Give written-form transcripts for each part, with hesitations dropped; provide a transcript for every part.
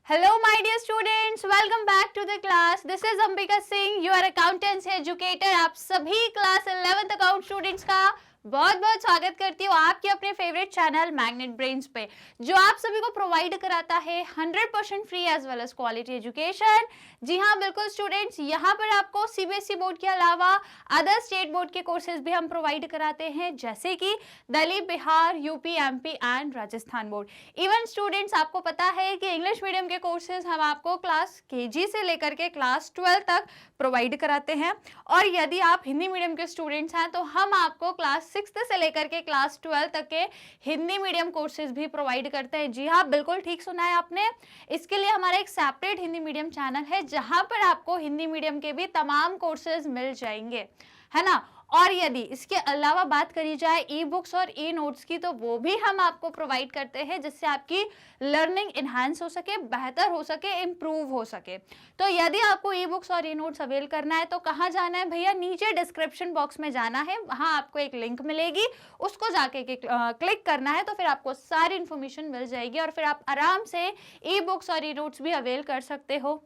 Hello, my dear students. Welcome back to the class. This is Ambika Singh, your accountancy educator. आप सभी class 11th account students का बहुत बहुत स्वागत करती हूँ आपके अपने फेवरेट चैनल मैग्नेट ब्रेन्स पे, जो आप सभी को प्रोवाइड कराता है 100% free as well as quality education. जी हाँ, बिल्कुल स्टूडेंट्स, यहाँ पर आपको सीबीएसई बोर्ड के अलावा अदर स्टेट बोर्ड के कोर्सेज भी हम प्रोवाइड कराते हैं, जैसे कि Delhi, Bihar, UP, MP and Rajasthan board. Even students, आपको पता है कि इंग्लिश मीडियम के कोर्सेज हम आपको क्लास केजी से लेकर के क्लास 12 तक प्रोवाइड कराते हैं, और यदि आप हिंदी मीडियम के स्टूडेंट्स हैं तो हम आपको क्लास 6 से लेकर के क्लास 12 तक के हिंदी मीडियम कोर्सेज भी प्रोवाइड करते हैं। जी हाँ, बिल्कुल ठीक सुना है आपने। इसके लिए हमारा एक सेपरेट हिंदी मीडियम चैनल है, जहां पर आपको हिंदी मीडियम के भी तमाम कोर्सेज मिल जाएंगे, है ना। और यदि इसके अलावा बात करी जाए ई बुक्स और ई नोट्स की, तो वो भी हम आपको प्रोवाइड करते हैं, जिससे आपकी लर्निंग इन्हांस हो सके, बेहतर हो सके, इम्प्रूव हो सके। तो यदि आपको ई बुक्स और ई नोट्स अवेल करना है तो कहाँ जाना है भैया? नीचे डिस्क्रिप्शन बॉक्स में जाना है, वहाँ आपको एक लिंक मिलेगी, उसको जाके क्लिक करना है, तो फिर आपको सारी इन्फॉर्मेशन मिल जाएगी और फिर आप आराम से ई बुक्स और ई नोट्स भी अवेल कर सकते हो,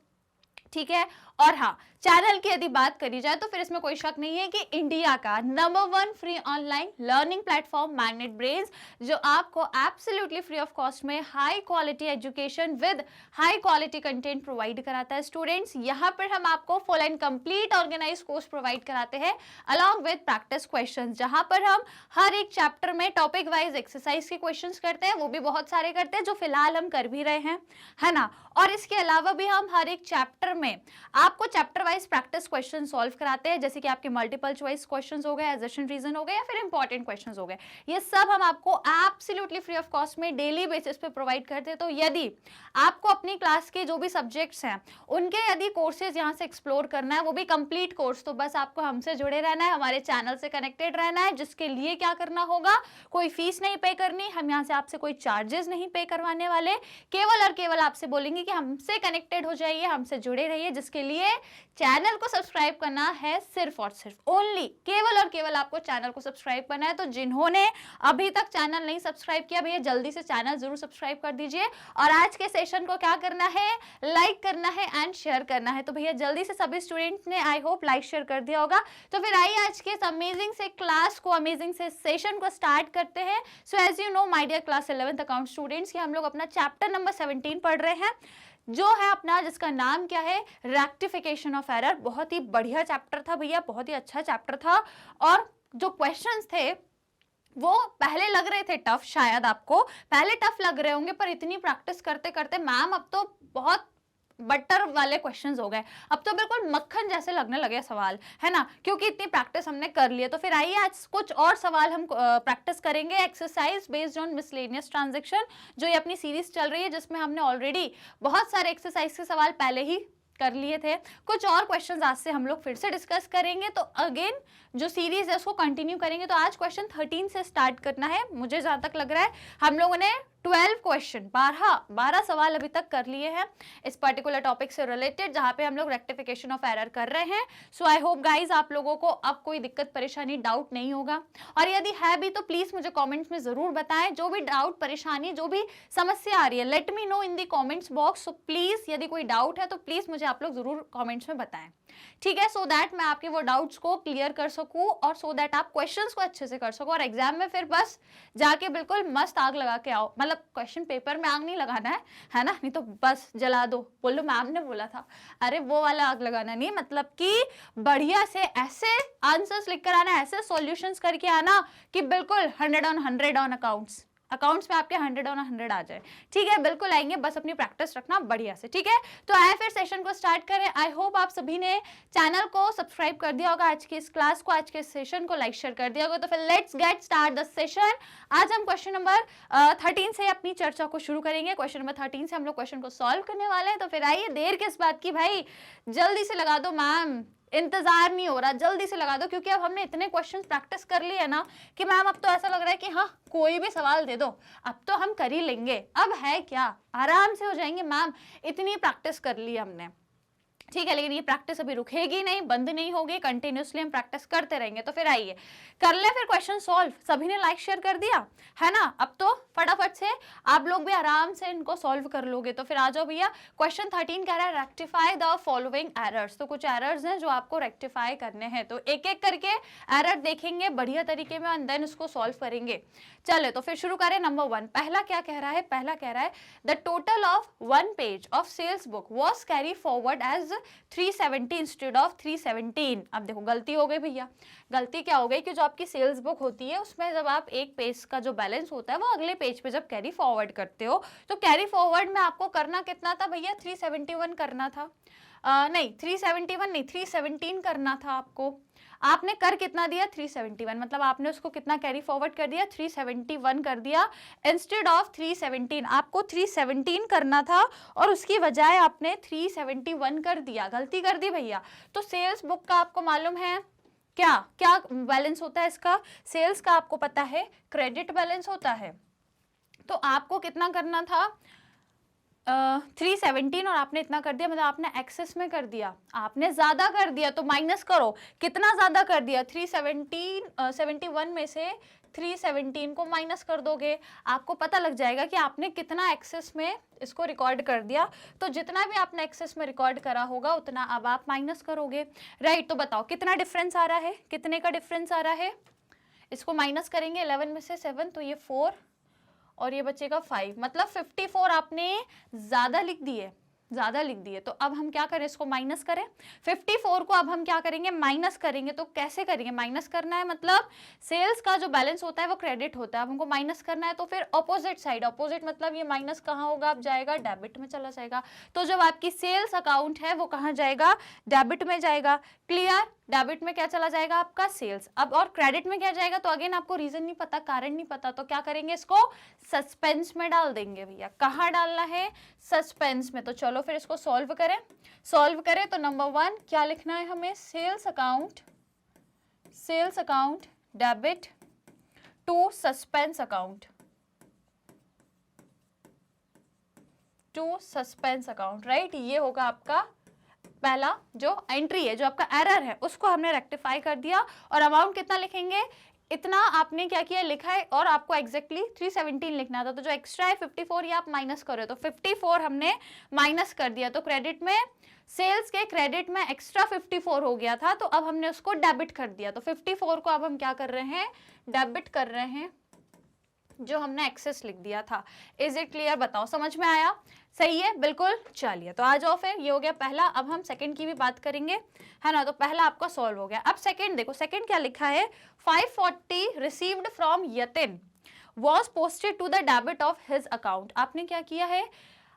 ठीक है। और हाँ, चैनल की यदि बात करी जाए तो फिर इसमें कोई शक नहीं है कि इंडिया का number 1 free online learning platform Magnet Brains, जो आपको एब्सोल्युटली फ्री ऑफ कॉस्ट में high quality education with high quality content provide कराता है। स्टूडेंट्स, यहाँ पर हम आपको full and complete organise course provide कराते हैं अलॉन्ग विद प्रैक्टिस क्वेश्चन, जहाँ पर हम हर एक चैप्टर में टॉपिक वाइज एक्सरसाइज के क्वेश्चन करते हैं, वो भी बहुत सारे करते हैं, जो फिलहाल हम कर भी रहे हैं, है ना। और इसके अलावा भी हम हर एक चैप्टर में आपको chapter wise practice question solve कराते हैं, जैसे कि आपके मल्टीपल चॉइस क्वेश्चंस हो गए, एजम्पशन रीजन हो गए, या फिर इंपॉर्टेंट क्वेश्चंस हो गए। ये सब हम आपको एब्सोल्युटली फ्री ऑफ कॉस्ट में डेली बेसिस पे प्रोवाइड करते हैं। तो यदि आपको अपनी क्लास के जो भी सब्जेक्ट्स हैं उनके यदि कोर्सेज यहाँ से एक्सप्लोर करना है, वो भी कंप्लीट कोर्स, तो बस आपको हमसे जुड़े रहना है, हमारे चैनल से कनेक्टेड रहना है, जिसके लिए क्या करना होगा? कोई फीस नहीं पे करनी, हम यहाँ से आपसे कोई चार्जेस नहीं पे करवाने वाले, केवल और केवल आपसे बोलेंगे कि हमसे कनेक्टेड हो जाइए, हमसे जुड़े रहिए, जिसके लिए चैनल को सब्सक्राइब करना है सिर्फ और सिर्फ ओनली, केवल और केवल आपको चैनल को सब्सक्राइब करना है। तो जिन्होंने अभी तक चैनल नहीं सब्सक्राइब किया, भैया जल्दी से चैनल जरूर सब्सक्राइब कर दीजिए, और आज के सेशन को क्या करना है? लाइक करना है एंड शेयर करना है। तो भैया जल्दी से सभी स्टूडेंट्स ने आई होप लाइक शेयर कर दिया होगा। तो फिर आइए आज के इस अमेजिंग से क्लास को, अमेजिंग से सेशन को स्टार्ट करते हैं। So as you know my dear class 11th account students, कि हम लोग अपना चैप्टर नंबर 17 पढ़ रहे हैं, जो है अपना, जिसका नाम क्या है? Rectification of error. बहुत ही बढ़िया चैप्टर था भैया, बहुत ही अच्छा चैप्टर था, और जो क्वेश्चंस थे वो पहले लग रहे थे टफ, शायद आपको पहले टफ लग रहे होंगे, पर इतनी प्रैक्टिस करते करते मैम अब तो बहुत बटर वाले क्वेश्चंस हो गए, अब तो बिल्कुल मक्खन जैसे लगने लगे सवाल, है ना, क्योंकि इतनी प्रैक्टिस हमने कर ली है। तो फिर आइए आज कुछ और सवाल हम प्रैक्टिस करेंगे, exercise based on miscellaneous transaction, जो ये अपनी सीरीज चल रही है, जिसमें हमने ऑलरेडी बहुत सारे एक्सरसाइज के सवाल पहले ही कर लिए थे। कुछ और क्वेश्चंस आज से हम लोग फिर से डिस्कस करेंगे, तो अगेन जो सीरीज है उसको कंटिन्यू करेंगे। तो आज क्वेश्चन 13 से स्टार्ट करना है। मुझे जहां तक लग रहा है हम लोगों ने 12 क्वेश्चन, 12 सवाल अभी तक कर लिए हैं इस पर्टिकुलर टॉपिक से रिलेटेड, जहां पे हम लोग रेक्टिफिकेशन ऑफ एरर कर रहे हैं। सो आई होप गाइज आप लोगों को अब कोई दिक्कत परेशानी डाउट नहीं होगा, और यदि है भी तो प्लीज मुझे कमेंट्स में जरूर बताएं, जो भी डाउट परेशानी, जो भी समस्या आ रही है, let me know in the comments box. So please यदि कोई डाउट है तो प्लीज मुझे आप लोग जरूर कमेंट्स में बताएं, ठीक है, सो दैट मैं आपके वो डाउट्स को क्लियर कर सकूं, और सो दैट आप क्वेश्चंस को अच्छे से कर सको, और एग्जाम में फिर बस जाके बिल्कुल मस्त आग लगा के आओ। मतलब क्वेश्चन पेपर में आग नहीं लगाना है ना, नहीं तो बस जला दो, बोल लो मैम ने बोला था, अरे वो वाला आग लगाना नहीं, मतलब कि बढ़िया से ऐसे आंसर्स लिख कर आना, ऐसे सॉल्यूशंस करके आना कि बिल्कुल 100 ऑन अकाउंट्स में आपके 100 आ जाए, ठीक है। बिल्कुल आएंगे, बस अपनी प्रैक्टिस रखना बढ़िया से, ठीक है। तो आए फिर सेशन को स्टार्ट करें। आई होप आप सभी ने चैनल को सब्सक्राइब कर दिया होगा, आज की इस क्लास को, आज के सेशन को लाइक शेयर कर दिया होगा। तो फिर let's get start the session. आज हम क्वेश्चन नंबर 13 से अपनी चर्चा को शुरू करेंगे। क्वेश्चन नंबर 13 से हम लोग क्वेश्चन को सॉल्व करने वाले हैं। तो फिर आइए, देर किस बात की भाई, जल्दी से लगा दो मैम, इंतजार नहीं हो रहा, जल्दी से लगा दो, क्योंकि अब हमने इतने क्वेश्चंस प्रैक्टिस कर लिए है ना कि मैम अब तो ऐसा लग रहा है कि हाँ कोई भी सवाल दे दो, अब तो हम कर ही लेंगे, अब है क्या, आराम से हो जाएंगे मैम, इतनी प्रैक्टिस कर ली हमने, ठीक है, लेकिन ये प्रैक्टिस अभी रुकेगी नहीं, बंद नहीं होगी, कंटिन्यूसली हम प्रैक्टिस करते रहेंगे। तो फिर आइए कर ले फिर क्वेश्चन सॉल्व। सभी ने लाइक शेयर कर दिया है ना, अब तो फटाफट से आप लोग भी आराम से इनको सॉल्व कर लोगे। तो फिर आ जाओ भैया, क्वेश्चन 13 कह रहा है रेक्टिफाई द फॉलोइंग एरर्स। तो कुछ एरर्स हैं जो आपको रेक्टिफाई करने हैं, तो एक एक करके एरर देखेंगे बढ़िया तरीके में एंड देन उसको सॉल्व करेंगे। चले तो फिर शुरू करें। नंबर 1 पहला क्या कह रहा है, पहला कह रहा है the total of 1 page of sales book was carry forward as 370 instead of 317। अब देखो गलती हो गई भैया, गलती क्या हो गई कि जो आपकी सेल्स बुक होती है उसमें जब आप एक पेज का जो बैलेंस होता है वो अगले पेज पे जब कैरी फॉरवर्ड करते हो, तो कैरी फॉरवर्ड में आपको करना कितना था भैया, 371 करना था। नहीं 371 नहीं 317 करना था आपको। आपने कर कितना दिया, 371, मतलब आपने उसको कितना कैरी फॉरवर्ड कर दिया, 371 कर दिया इंस्टेड ऑफ 317। आपको 317 करना था और उसकी बजाय आपने 371 कर दिया, गलती कर दी भैया। तो सेल्स बुक का आपको मालूम है क्या क्या बैलेंस होता है इसका, सेल्स का आपको पता है क्रेडिट बैलेंस होता है। तो आपको कितना करना था, 317 और आपने इतना कर दिया, मतलब आपने एक्सेस में कर दिया, आपने ज्यादा कर दिया। तो माइनस करो कितना ज्यादा कर दिया, 371 में से 317 को माइनस कर दोगे, आपको पता लग जाएगा कि आपने कितना एक्सेस में इसको रिकॉर्ड कर दिया। तो जितना भी आपने एक्सेस में रिकॉर्ड करा होगा उतना अब आप माइनस करोगे, राइट। तो बताओ कितना डिफरेंस आ रहा है, कितने का डिफरेंस आ रहा है, इसको माइनस करेंगे 11 में से 7, तो ये 4 और ये बचेगा 5, मतलब 54 आपने ज्यादा लिख दिए, ज्यादा लिख दिए। तो अब हम क्या करें, इसको माइनस करें 54 को, अब हम क्या करेंगे, माइनस करेंगे। तो कैसे करेंगे, माइनस करना है मतलब सेल्स का जो बैलेंस होता है वो क्रेडिट होता है, अब हमको माइनस करना है। तो फिर ऑपोजिट साइड, ऑपोजिट मतलब ये माइनस कहाँ होगा, अब जाएगा डेबिट में चला जाएगा। तो जब आपकी सेल्स अकाउंट है वो कहाँ जाएगा, डेबिट में जाएगा। क्लियर, डेबिट में क्या चला जाएगा आपका सेल्स। अब और क्रेडिट में क्या जाएगा, तो अगेन आपको रीजन नहीं पता, कारण नहीं पता, तो क्या करेंगे, इसको सस्पेंस में डाल देंगे भैया। कहाँ डालना है, सस्पेंस में। तो चलो फिर इसको सॉल्व करें, सॉल्व करें। तो नंबर 1 क्या लिखना है हमें, sales account debit to suspense account, to suspense account, right. ये होगा आपका पहला जो एंट्री है, जो आपका एरर है उसको हमने रेक्टिफाई कर दिया। और अमाउंट कितना लिखेंगे, इतना आपने क्या किया, लिखा है, और आपको एग्जैक्टली 317 लिखना था। तो जो एक्स्ट्रा है 54 ये आप माइनस करो, तो 54 हमने माइनस कर दिया। तो क्रेडिट में, सेल्स के क्रेडिट में एक्स्ट्रा 54 हो गया था, तो अब हमने उसको डेबिट कर दिया। तो 54 को अब हम क्या कर रहे हैं, डेबिट कर रहे हैं, जो हमने एक्सेस लिख दिया था। इज इट क्लियर, बताओ समझ में आया, सही है बिल्कुल। चलिए तो आ जाओ फिर, ये हो गया पहला। अब हम सेकंड की भी बात करेंगे, है ना। तो पहला आपका सॉल्व हो गया। अब सेकंड देखो, सेकंड क्या लिखा है, 540 received from Yatin was posted to the debit of his account. आपने क्या किया है,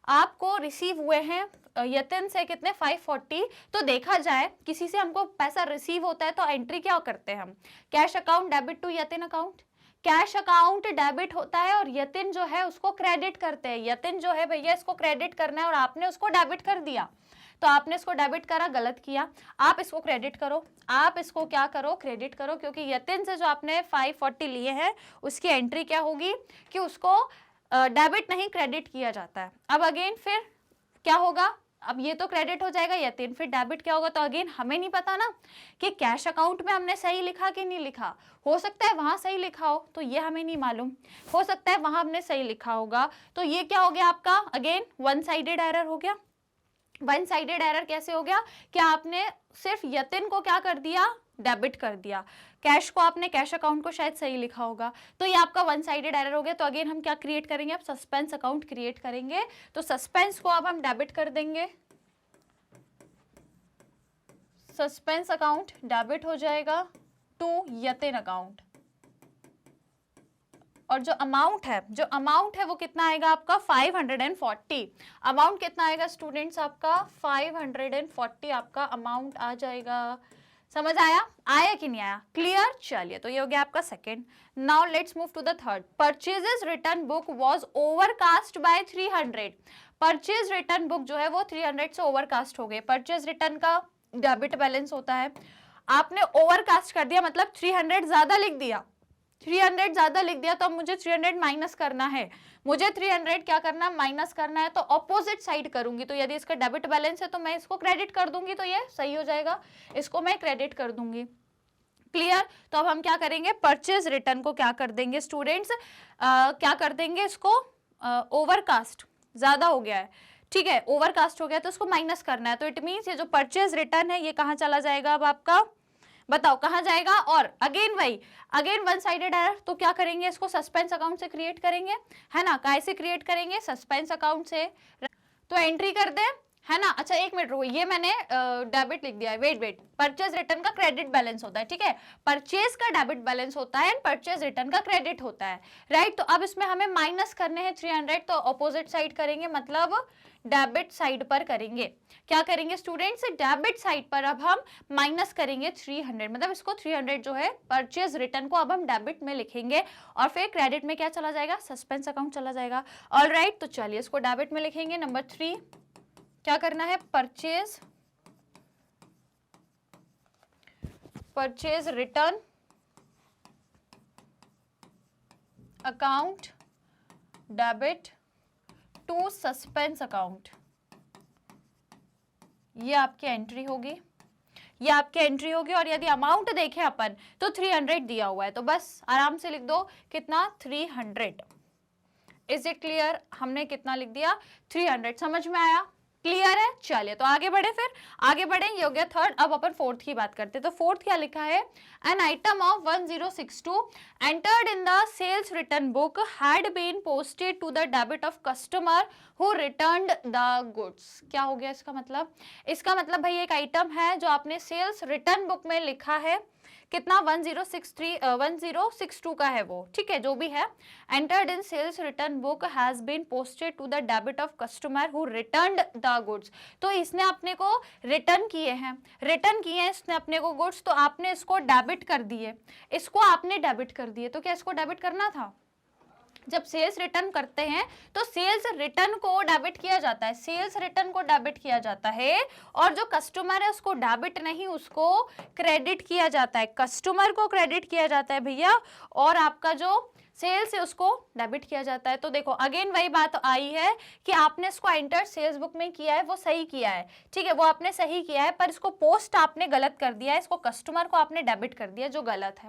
आपको रिसीव हुए हैं यतिन से कितने, 540। तो देखा जाए किसी से हमको पैसा रिसीव होता है तो एंट्री क्या करते हैं हम, cash account debit to Yatin account, cash account debit होता है और यतिन जो है उसको क्रेडिट करते हैं। यतिन जो है भैया इसको क्रेडिट करना है और आपने उसको डेबिट कर दिया, तो आपने इसको डेबिट करा, गलत किया। आप इसको क्रेडिट करो, आप इसको क्या करो, क्रेडिट करो, क्योंकि यतिन से जो आपने 540 लिए हैं उसकी एंट्री क्या होगी कि उसको डेबिट नहीं क्रेडिट किया जाता है। अब अगेन फिर क्या होगा, अब ये तो क्रेडिट हो जाएगा यतिन, फिर डेबिट क्या होगा। तो अगेन हमें नहीं पता ना कि कैश अकाउंट में हमने सही लिखा कि नहीं लिखा, हो सकता है वहां सही लिखा हो, तो ये हमें नहीं मालूम, हो सकता है वहां हमने सही लिखा होगा। तो ये क्या हो गया आपका, अगेन वन साइडेड एरर हो गया। वन साइडेड एरर कैसे हो गया कि आपने सिर्फ यतिन को क्या कर दिया, डेबिट कर दिया, कैश को आपने, कैश अकाउंट को शायद सही लिखा होगा, तो ये आपका वन साइडेड एरर हो गया। तो अगेन हम क्या क्रिएट करेंगे, अब सस्पेंस अकाउंट क्रिएट करेंगे। तो सस्पेंस को अब हम डेबिट कर देंगे, सस्पेंस अकाउंट डेबिट हो जाएगा टू यतिन अकाउंट। और जो अमाउंट है वो कितना आएगा आपका 540। अमाउंट कितना आएगा स्टूडेंट्स आपका 540 आपका अमाउंट आ जाएगा। समझ आया कि नहीं आया, क्लियर। चलिए तो ये हो गया आपका second. Now let's move to the third. Purchases return book was overcast by 300। Purchase return book जो है वो 300 से ओवरकास्ट हो गए। परचेज रिटर्न का डेबिट बैलेंस होता है, आपने ओवरकास्ट कर दिया, मतलब 300 ज्यादा लिख दिया। 300 ज्यादा लिख दिया तो अब मुझे 300 माइनस करना है, मुझे 300 क्या करना, माइनस करना है, तो ऑपोजिट साइड करूंगी। तो यदि इसका डेबिट बैलेंस है तो मैं इसको क्रेडिट कर दूंगी, तो ये सही हो जाएगा, इसको मैं क्रेडिट कर दूंगी। क्लियर? तो अब हम क्या करेंगे, परचेज रिटर्न को क्या कर देंगे स्टूडेंट्स, क्या कर देंगे, इसको ओवरकास्ट, ज्यादा हो गया है, ठीक है, ओवरकास्ट हो गया तो इसको माइनस करना है। तो इट मींस ये जो परचेज रिटर्न है ये कहां चला जाएगा अब आपका, बताओ कहां जाएगा। और अगेन वही, अगेन वन साइडेड एरर, तो क्या करेंगे, इसको सस्पेंस अकाउंट से क्रिएट करेंगे, है ना, कैसे क्रिएट करेंगे, सस्पेंस अकाउंट से। तो एंट्री कर दे, है ना। अच्छा एक मिनट रुको, ये मैंने डेबिट लिख दिया है, वेट वेट, परचेज रिटर्न का क्रेडिट बैलेंस होता है, ठीक है, परचेज का डेबिट बैलेंस होता है एंड परचेज रिटर्न का क्रेडिट होता है, राइट। तो अब इसमें हमें माइनस करने हैं 300, तो ऑपोजिट साइड करेंगे, मतलब डेबिट साइड पर करेंगे। क्या करेंगे स्टूडेंट्स, डेबिट साइड पर अब हम माइनस करेंगे 300, मतलब इसको 300 जो है परचेज रिटर्न को अब हम डेबिट में लिखेंगे और फिर क्रेडिट में क्या चला जाएगा, सस्पेंस अकाउंट चला जाएगा। ऑलराइट, तो चलिए इसको डेबिट में लिखेंगे। नंबर 3 क्या करना है, purchase return account debit to suspense account, ये आपकी एंट्री होगी, ये आपकी एंट्री होगी। और यदि अमाउंट देखें अपन तो 300 दिया हुआ है, तो बस आराम से लिख दो कितना, 300। इज इट क्लियर, हमने कितना लिख दिया, 300, समझ में आया, क्लियर है। चलिए तो आगे बढ़े, फिर आगे बढ़े, ये हो गया थर्ड। अब अपन फोर्थ की बात करते हैं। तो फोर्थ क्या लिखा है, an item of 1062 entered in the sales return book had been posted to the debit of customer who returned the goods. क्या हो गया इसका मतलब, इसका मतलब भाई एक आइटम है जो आपने सेल्स रिटर्न बुक में लिखा है, कितना 1062 का है वो, ठीक है, जो भी है, entered in sales return book has been posted to the debit of customer who returned the goods. तो इसने अपने को रिटर्न किए हैं, रिटर्न किए हैं इसने अपने को गुड्स, तो आपने इसको डेबिट कर दिए, इसको आपने डेबिट कर दिए। तो क्या इसको डेबिट करना था, जब सेल्स रिटर्न करते हैं तो सेल्स रिटर्न को डेबिट किया जाता है, सेल्स रिटर्न को डेबिट किया जाता है, और जो कस्टमर है उसको डेबिट नहीं, उसको क्रेडिट किया जाता है, कस्टमर को क्रेडिट किया जाता है भैया, और आपका जो सेल्स है उसको डेबिट किया जाता है। तो देखो अगेन वही बात आई है कि आपने इसको एंटर सेल्स बुक में किया है, वो सही किया है, ठीक है, वो आपने सही किया है, पर इसको पोस्ट आपने गलत कर दिया है, इसको कस्टमर को आपने डेबिट कर दिया, जो गलत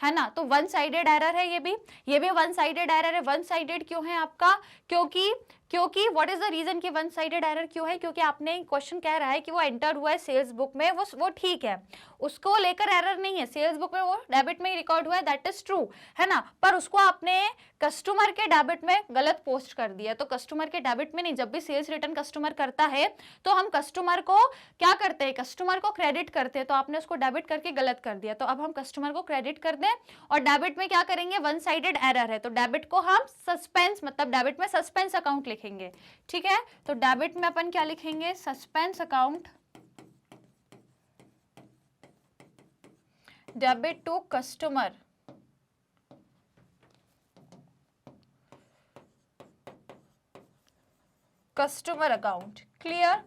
है ना। तो वन साइडेड एरर है, ये भी वन साइडेड एरर है। वन साइडेड क्यों है आपका, क्योंकि व्हाट इज द रीजन कि वन साइडेड एरर क्यों है, क्योंकि आपने क्वेश्चन कह रहा है कि वो एंटर हुआ है सेल्स बुक में, वो ठीक है, उसको लेकर एरर नहीं है, सेल्स बुक में वो डेबिट में ही रिकॉर्ड हुआ है, दैट इज ट्रू, है ना, पर उसको आपने कस्टमर के डेबिट में गलत पोस्ट कर दिया। तो कस्टमर के डेबिट में नहीं, जब भी सेल्स रिटर्न कस्टमर करता है तो हम कस्टमर को क्या करते हैं, कस्टमर को क्रेडिट करते हैं, तो आपने उसको डेबिट करके गलत कर दिया, तो अब हम कस्टमर को क्रेडिट कर दें और डेबिट में क्या करेंगे, वन साइडेड एरर है, तो डेबिट को हम सस्पेंस, मतलब डेबिट में सस्पेंस अकाउंट लिखेंगे, ठीक है। तो डेबिट में अपन क्या लिखेंगे, suspense account debit to customer, customer account, clear.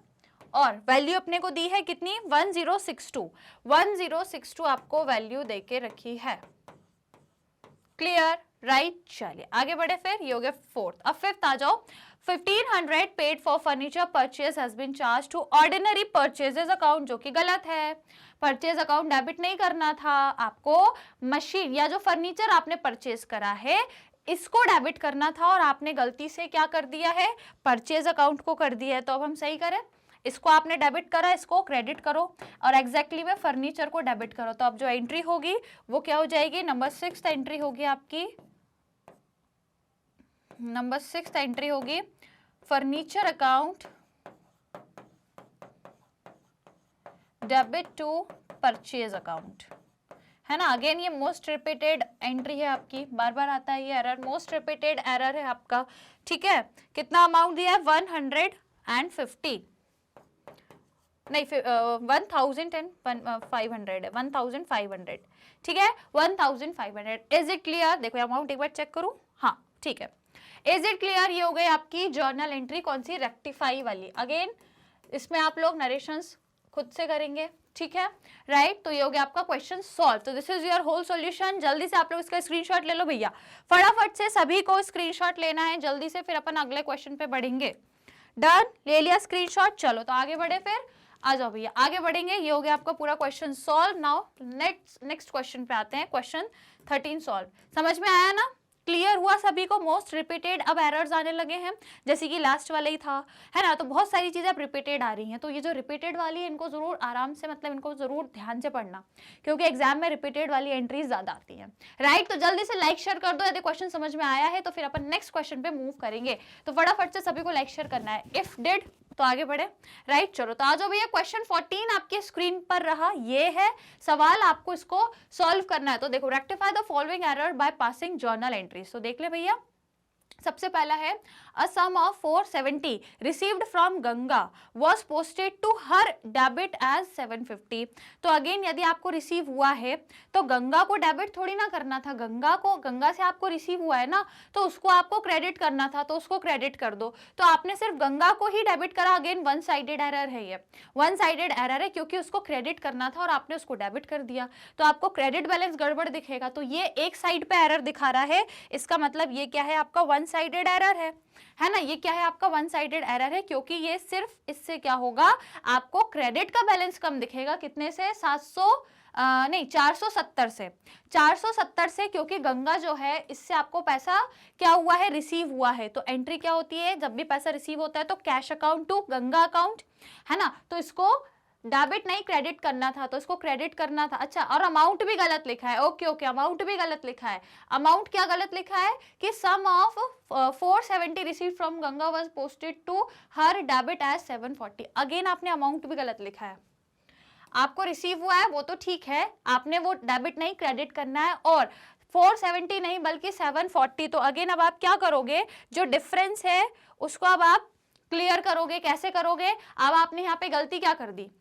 और वैल्यू अपने को दी है कितनी, 1062 आपको वैल्यू देके रखी है, क्लियर, राइट। चलिए आगे बढ़े, फिर ये हो गया फोर्थ। अब फिफ्थ आ जाओ। 1500 paid for furniture purchase has been charge to ordinary purchases account, जो कि गलत है, परचेज अकाउंट डेबिट नहीं करना था आपको, मशीन या जो फर्नीचर आपने परचेज करा है इसको डेबिट करना था, और आपने गलती से क्या कर दिया है, परचेज अकाउंट को कर दिया है। तो अब हम सही करें, इसको आपने डेबिट करा, इसको क्रेडिट करो, और एग्जैक्टली में फर्नीचर को डेबिट करो। तो अब जो एंट्री होगी वो क्या हो जाएगी, नंबर 6 एंट्री होगी आपकी, नंबर 6 एंट्री होगी furniture account debit to purchase account, है ना। अगेन ये मोस्ट रिपीटेड एंट्री है आपकी, बार बार आता है ये एरर, मोस्ट रिपीटेड एरर है आपका, ठीक है। कितना अमाउंट दिया है, 150 नहीं, 1500 है, 1500, ठीक है, 1500। इज इट क्लियर, देखो अमाउंट एक बार चेक करूं, हाँ ठीक है, इज इट क्लियर। ये हो गई आपकी जर्नल एंट्री, कौन सी, रेक्टिफाई वाली। अगेन इसमें आप लोग नरेशंस खुद से करेंगे, ठीक है, राइट। तो ये हो गया आपका क्वेश्चन सॉल्व। तो this is your whole solution. जल्दी से आप लोग इसका स्क्रीनशॉट ले लो भैया, फटाफट से सभी को स्क्रीनशॉट लेना है जल्दी से, फिर अपन अगले क्वेश्चन पे बढ़ेंगे। डन, ले लिया स्क्रीनशॉट, चलो तो आगे बढ़े, फिर आ जाओ भैया आगे बढ़ेंगे। ये हो गया आपका पूरा question solve. Now next question पे आते हैं, क्वेश्चन 13 सॉल्व। समझ में आया ना, क्लियर हुआ सभी को? मोस्ट रिपीटेड अब एरर्स आने लगे हैं, जैसे कि लास्ट वाला ही था, है ना। तो बहुत सारी चीजें अब रिपीटेड आ रही हैं, तो ये जो रिपीटेड वाली है इनको जरूर आराम से, मतलब इनको जरूर ध्यान से पढ़ना, क्योंकि एग्जाम में रिपीटेड वाली एंट्रीज ज्यादा आती हैं, राइट। तो जल्दी से लाइक शेयर कर दो यदि क्वेश्चन समझ में आया है, तो फिर अपन नेक्स्ट क्वेश्चन पे मूव करेंगे। तो फटाफट से सभी को लाइक शेयर करना है, इफ डिड तो आगे बढ़े, राइट। चलो तो आ जाओ भैया, क्वेश्चन 14 आपके स्क्रीन पर रहा, ये है सवाल, आपको इसको सॉल्व करना है। तो देखो, rectify the following error by passing journal entries. तो देख ले भैया, सबसे पहला है a sum of 470 received from Ganga was posted to her debit as 750। तो अगेन यदि आपको रिसीव हुआ है तो गंगा को डेबिट थोड़ी ना करना था, गंगा से आपको रिसीव हुआ है ना, तो उसको आपको क्रेडिट करना था, तो उसको क्रेडिट कर दो। तो आपने सिर्फ गंगा को ही डेबिट करा, अगेन वन साइडेड एरर है, ये वन साइडेड एरर है, क्योंकि उसको क्रेडिट करना था और आपने उसको डेबिट कर दिया, तो आपको क्रेडिट बैलेंस गड़बड़ दिखेगा। तो ये एक साइड पे एरर दिखा रहा है, इसका मतलब ये क्या है, आपका वन साइडेड एरर है ना। ये क्या है, आपका वन साइडेड एरर है, क्योंकि ये सिर्फ इससे क्या होगा, आपको क्रेडिट का बैलेंस कम दिखेगा, कितने से, 470 से, 470 से, क्योंकि गंगा जो है इससे आपको पैसा क्या हुआ है, रिसीव हुआ है। तो एंट्री क्या होती है, जब भी पैसा रिसीव होता है तो cash account to Ganga account, है ना। तो इसको डेबिट नहीं क्रेडिट करना था, तो इसको क्रेडिट करना था। अच्छा, और अमाउंट भी गलत लिखा है, ओके, अमाउंट भी गलत लिखा है। अमाउंट क्या गलत लिखा है कि sum of 470 receive from Ganga was posted to her debit as 740। Again आपने अमाउंट भी गलत लिखा है, आपको रिसीव हुआ है वो तो ठीक है, आपने वो डेबिट नहीं क्रेडिट करना है, और 470 नहीं बल्कि 740। तो अगेन अब आप क्या करोगे, जो डिफरेंस है उसको अब आप क्लियर करोगे। कैसे करोगे, अब आपने यहाँ पे गलती क्या कर दी,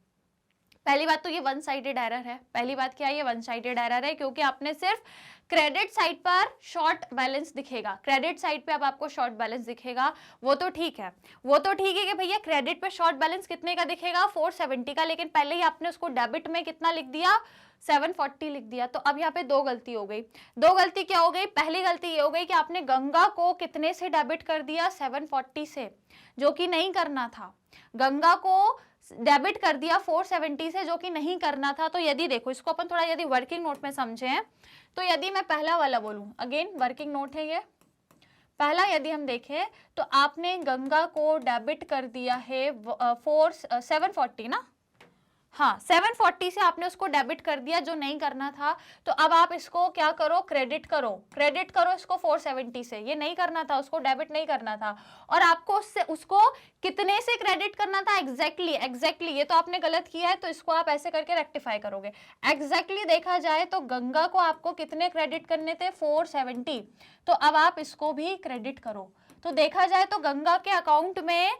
पहली बात तो ये वन साइडेड एरर है, पहली बात क्या है, ये वन साइडेड एरर है, क्योंकि आपने सिर्फ क्रेडिट साइड पर शॉर्ट बैलेंस दिखेगा, क्रेडिट साइड पे अब आपको शॉर्ट बैलेंस दिखेगा, वो तो ठीक है, वो तो ठीक है कि भैया क्रेडिट पे शॉर्ट बैलेंस कितने का दिखेगा, 470 का, लेकिन पहले ही आपने उसको डेबिट में कितना लिख दिया, 740 लिख दिया। तो अब यहाँ पे दो गलती हो गई। दो गलती क्या हो गई, पहली गलती ये हो गई कि आपने गंगा को कितने से डेबिट कर दिया, 740 से, जो कि नहीं करना था। गंगा को डेबिट कर दिया 470 से, जो कि नहीं करना था। तो यदि देखो, इसको अपन थोड़ा यदि वर्किंग नोट में समझें, तो यदि मैं पहला वाला बोलूं, अगेन वर्किंग नोट है ये, पहला यदि हम देखें तो आपने गंगा को डेबिट कर दिया है 740 ना, हाँ 740 से आपने उसको डेबिट कर दिया, जो नहीं करना था। तो अब आप इसको क्या करो, क्रेडिट करो इसको 470 से, ये नहीं करना था, उसको डेबिट नहीं करना था, और आपको उसको कितने से क्रेडिट करना था, एग्जैक्टली ये तो आपने गलत किया है, तो इसको आप ऐसे करके रेक्टिफाई करोगे। एग्जैक्टली देखा जाए तो गंगा को आपको कितने क्रेडिट करने थे, 470, तो अब आप इसको भी क्रेडिट करो। तो देखा जाए तो गंगा के अकाउंट में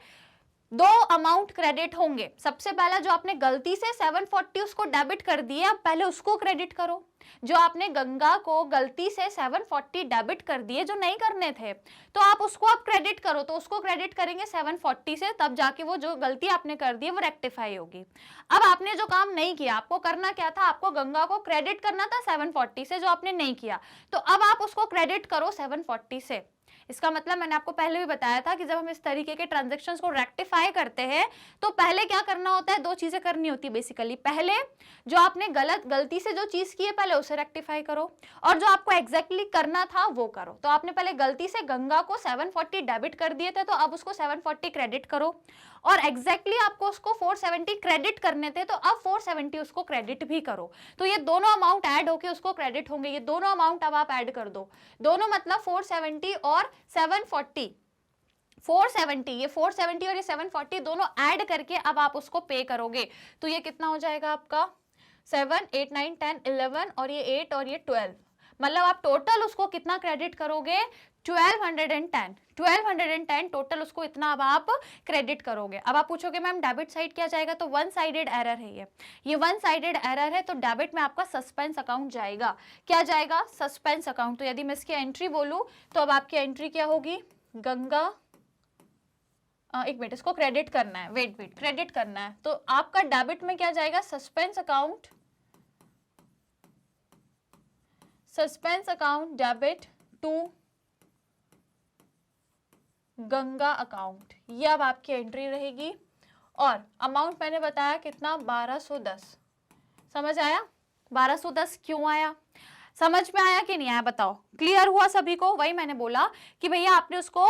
दो अमाउंट क्रेडिट होंगे। सबसे पहला जो आपने गलती से 740 उसको डेबिट कर दिया, आप पहले उसको क्रेडिट करो। जो आपने गंगा को गलती से 740 डेबिट कर दिए, जो नहीं करने थे, तो आप उसको आप क्रेडिट करो। तो उसको क्रेडिट करेंगे 740 से, तब जाके वो जो गलती आपने कर दी है वो रेक्टिफाई होगी। अब आपने जो काम नहीं किया, आपको करना क्या था, आपको गंगा को क्रेडिट करना था 740 से, जो आपने नहीं किया। तो अब आप उसको क्रेडिट करो 740 से। इसका मतलब मैंने आपको पहले भी बताया था कि जब हम इस तरीके के ट्रांजैक्शंस को रेक्टिफाई करते हैं तो पहले क्या करना होता है, दो चीजें करनी होती है बेसिकली। पहले जो आपने गलती से जो चीज की है पहले उसे रेक्टिफाई करो, और जो आपको एग्जैक्टली करना था वो करो। तो आपने पहले गलती से गंगा को 740 डेबिट कर दिए थे, तो अब उसको 740 क्रेडिट करो, और एग्जैक्टली आपको उसको 470 क्रेडिट करने थे, तो अब 470 उसको क्रेडिट भी करो। तो ये दोनों अमाउंट ऐड होके उसको क्रेडिट होंगे, ये दोनों अमाउंट अब आप ऐड कर दो। दोनों मतलब 470 और 740, 470, ये 470 और ये 740 दोनों ऐड करके अब आप उसको पे करोगे। तो ये कितना हो जाएगा आपका, 7, 8, 9, 10, 11, और ये 8 और ये 12, मतलब आप टोटल उसको कितना क्रेडिट करोगे, 1210 टोटल उसको इतना अब आप क्रेडिट करोगे। अब आप पूछोगे मैम डेबिट साइड क्या जाएगा, तो वन साइडेड एरर है ये वन साइडेड एरर है, तो डेबिट में आपका सस्पेंस अकाउंट जाएगा। क्या जाएगा, सस्पेंस अकाउंट। तो यदि मैं इसकी एंट्री बोलूं तो अब आपकी एंट्री क्या होगी, गंगा एक मिनट, इसको क्रेडिट करना है, वेट वेट, क्रेडिट करना है, तो आपका डेबिट में क्या जाएगा, suspense account, suspense account debit to Ganga account, ये अब आपकी एंट्री रहेगी। और अमाउंट मैंने बताया कितना, 1210। समझ आया 1210 क्यों आया, समझ में आया कि नहीं आया, बताओ, क्लियर हुआ सभी को। वही मैंने बोला कि भैया आपने उसको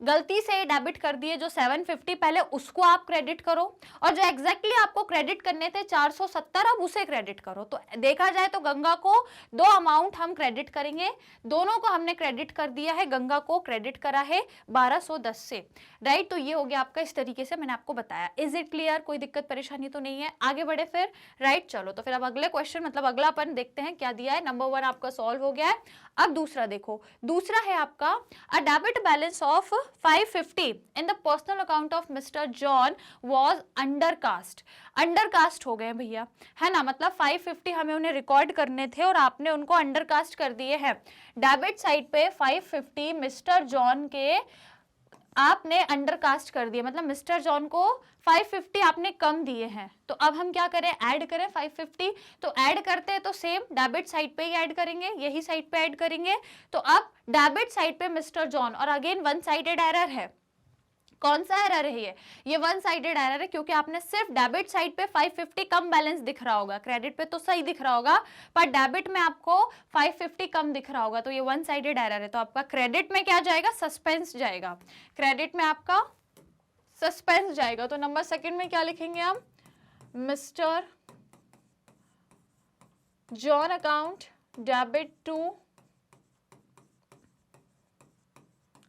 गलती से डेबिट कर दिए, जो 750 पहले उसको आप क्रेडिट करो, और जो एग्जैक्टली आपको क्रेडिट करने थे 470 अब उसे क्रेडिट करो। तो देखा जाए तो गंगा को दो अमाउंट हम क्रेडिट करेंगे, दोनों को हमने क्रेडिट कर दिया है, गंगा को क्रेडिट करा है 1210 से, राइट। तो ये हो गया आपका, इस तरीके से मैंने आपको बताया। इज इट क्लियर, कोई दिक्कत परेशानी तो नहीं है, आगे बढ़े फिर, राइट। चलो तो फिर अब अगले क्वेश्चन मतलब अगला अपन देखते हैं क्या दिया है। नंबर 1 आपका सॉल्व हो गया है। अब दूसरा देखो, दूसरा है आपका a debit balance of 550 in the personal account of mister John was undercast. Undercast हो गए भैया, है ना, मतलब 550 हमें उन्हें रिकॉर्ड करने थे और आपने उनको अंडरकास्ट कर दिए हैं। डेबिट साइड पे 550 मिस्टर जॉन के आपने अंडरकास्ट कर दिए, मतलब मिस्टर जॉन को 550 आपने कम दिए हैं। तो अब हम क्या करें, ऐड करें 550। तो ऐड करते हैं तो सेम डेबिट साइड पे ही ऐड करेंगे, यही साइड पे ऐड करेंगे। तो अब डेबिट साइड पे मिस्टर जॉन, और अगेन वन साइडेड एरर है। कौन सा एरर है ये वन साइडेड एरर है, क्योंकि आपने सिर्फ डेबिट साइड पे 550 कम बैलेंस दिख रहा होगा, क्रेडिट पे तो सही दिख रहा होगा, पर डेबिट में आपको 550 कम दिख रहा होगा, तो ये वन साइडेड एरर है। तो आपका क्रेडिट में क्या जाएगा, सस्पेंस जाएगा, क्रेडिट में आपका सस्पेंस जाएगा। तो नंबर सेकंड में क्या लिखेंगे हम, mister John account debit to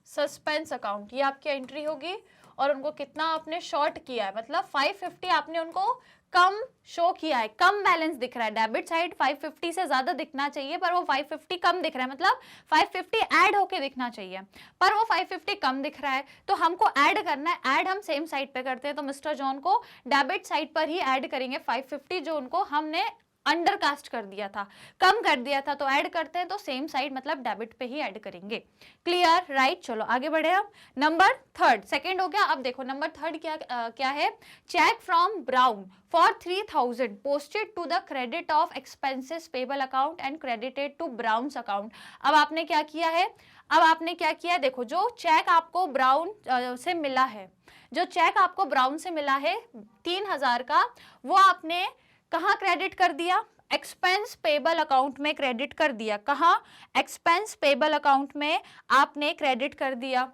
suspense account, ये आपकी एंट्री होगी। और उनको कितना आपने शॉर्ट किया है, मतलब 550 आपने उनको कम शो किया है, कम बैलेंस दिख रहा है। डेबिट साइड 550 से ज्यादा दिखना चाहिए, पर वो 550 कम दिख रहा है, मतलब 550 ऐड होके दिखना चाहिए, पर वो 550 कम दिख रहा है। तो हमको ऐड करना है, ऐड हम सेम साइड पे करते हैं, तो मिस्टर जॉन को डेबिट साइड पर ही ऐड करेंगे 550, जो उनको हमने अंडरकास्ट कर दिया था, कम कर दिया था। तो ऐड करते हैं तो सेम साइड मतलब डेबिट पे ही ऐड करेंगे। Clear, right. चलो आगे बढ़े हम। नंबर थर्ड, सेकंड हो गया। अब देखो नंबर थर्ड क्या है, cheque from Brown for 3000 posted to the credit of expenses payable account and credited to Brown's account. अब आपने क्या किया है, अब आपने क्या किया, देखो जो चेक आपको ब्राउन से मिला है, जो चेक आपको ब्राउन से मिला है 3000 का, वो आपने कहाँ क्रेडिट कर दिया, एक्सपेंस पेबल अकाउंट में क्रेडिट कर दिया। कहाँ, एक्सपेंस पेबल अकाउंट में आपने क्रेडिट कर दिया।